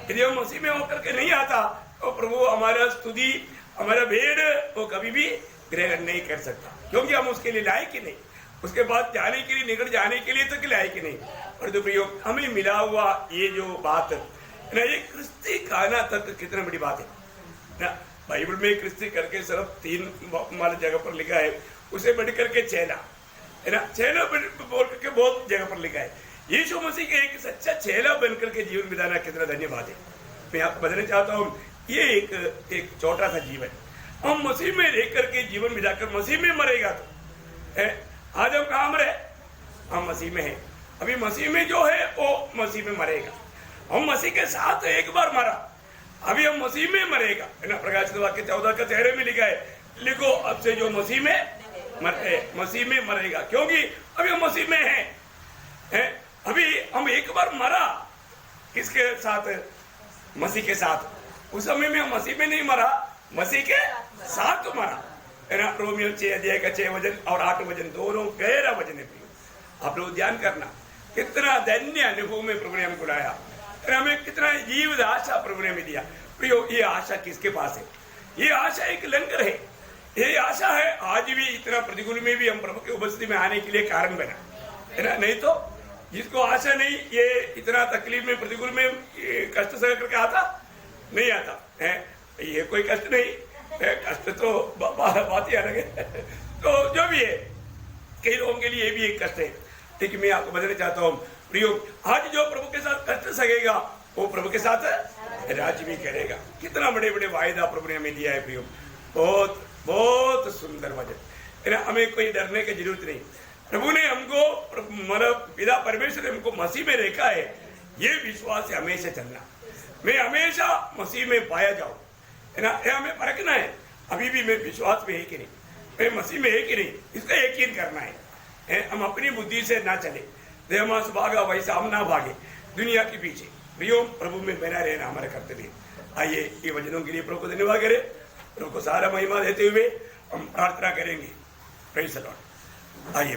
यदि हम मसीह में होकर के नहीं आता तो प्रभु हमारा स्तुति, हमारा भेद वो कभी भी ग्रहण नहीं कर सकता, क्योंकि हम उसके लिए लायक ही नहीं, उसके बाद जाने के लिए, निकट जाने के लिए तक लायक ही नहीं। और तो प्रियो हमें मिला हुआ ये जो बात है ना, ये क्रिस्ती कहना तक कितना बड़ी बात है ना। बाइबल में क्रिस्ती करके सिर्फ 3 हमारे जगह पर लिखा है, उसे बढ़ करके चेला है ना, चेला बोल करके बहुत जगह पर लिखा है। यीशु मसीह के एक सच्चा चेला बनकर के जीवन बिताना कितना धन्यवाद है। मैं आपको बताना चाहता हूँ, ये एक छोटा सा जीवन हम मसीह में रह करके जीवन बिताकर मसीह में मरेगा तो आज हम कहाँ मरे? हम मसीह में हैं। अभी मसीह में जो है वो मसीह में मरेगा। हम मसीह के साथ एक बार मरा, अभी हम मसीह में मरेगा है ना। प्रकाशित वाक्य 14 का 13 में लिखा है, लिखो अब से जो मसीह में मरते मसीह में मरेगा, क्योंकि अभी हम मसीह में हैं। अभी हम एक बार मरा, किसके साथ? मसीह के साथ। उस समय में हम मसीह में नहीं मरा, मसीह के साथ मरा है ना। रोमियो 6 अध्याय का 6 वचन और 8 वचन दोनों गहरा वचन है। आप लोग ध्यान करना, कितना धन्य अनुभव में प्रभु ने हमको लाया, हमें कितना जीवित आशा प्रभु ने हमें दिया। प्रियो ये आशा किसके पास है? ये आशा एक लंगर है, ये आशा है आज भी इतना प्रतिकूल में भी हम प्रभु की उपस्थिति में आने के लिए कारण बना है ना। नहीं तो जिसको आशा नहीं, ये इतना तकलीफ में, प्रतिकूल में कष्ट सह करके आता नहीं आता है। ये कोई कष्ट नहीं है, कष्ट तो बात ही अलग है। तो जो भी है, कई लोगों के लिए ये भी एक कष्ट है। लेकिन मैं आपको बताना चाहता हूँ प्रियो, आज जो प्रभु के साथ कष्ट सहेगा वो प्रभु के साथ राज्य भी करेगा। कितना बड़े बड़े वायदा प्रभु ने हमें दिया है प्रियो, बहुत बहुत सुंदर वचन। हमें कोई डरने की जरूरत नहीं। प्रभु ने हमको, पिता परमेश्वर ने हमको मसीह में रखा है, ये विश्वास से हमेशा चलना। मैं हमेशा मसीह में पाया जाऊं है ना, ये हमें परखना है। अभी भी मैं विश्वास में है कि नहीं, मैं मसीह में है कि नहीं, इसका यकीन करना है। हम अपनी बुद्धि से ना चले, देहमास भागा वैसा हम ना भागे दुनिया के पीछे। प्रियो प्रभु में बना रहना हमारा कर्तव्य। आइए ये वचनों के लिए प्रभु को धन्यवाद करें, प्रभु को सारा महिमा देते हुए हम प्रार्थना करेंगे। Praise the Lord. आइए।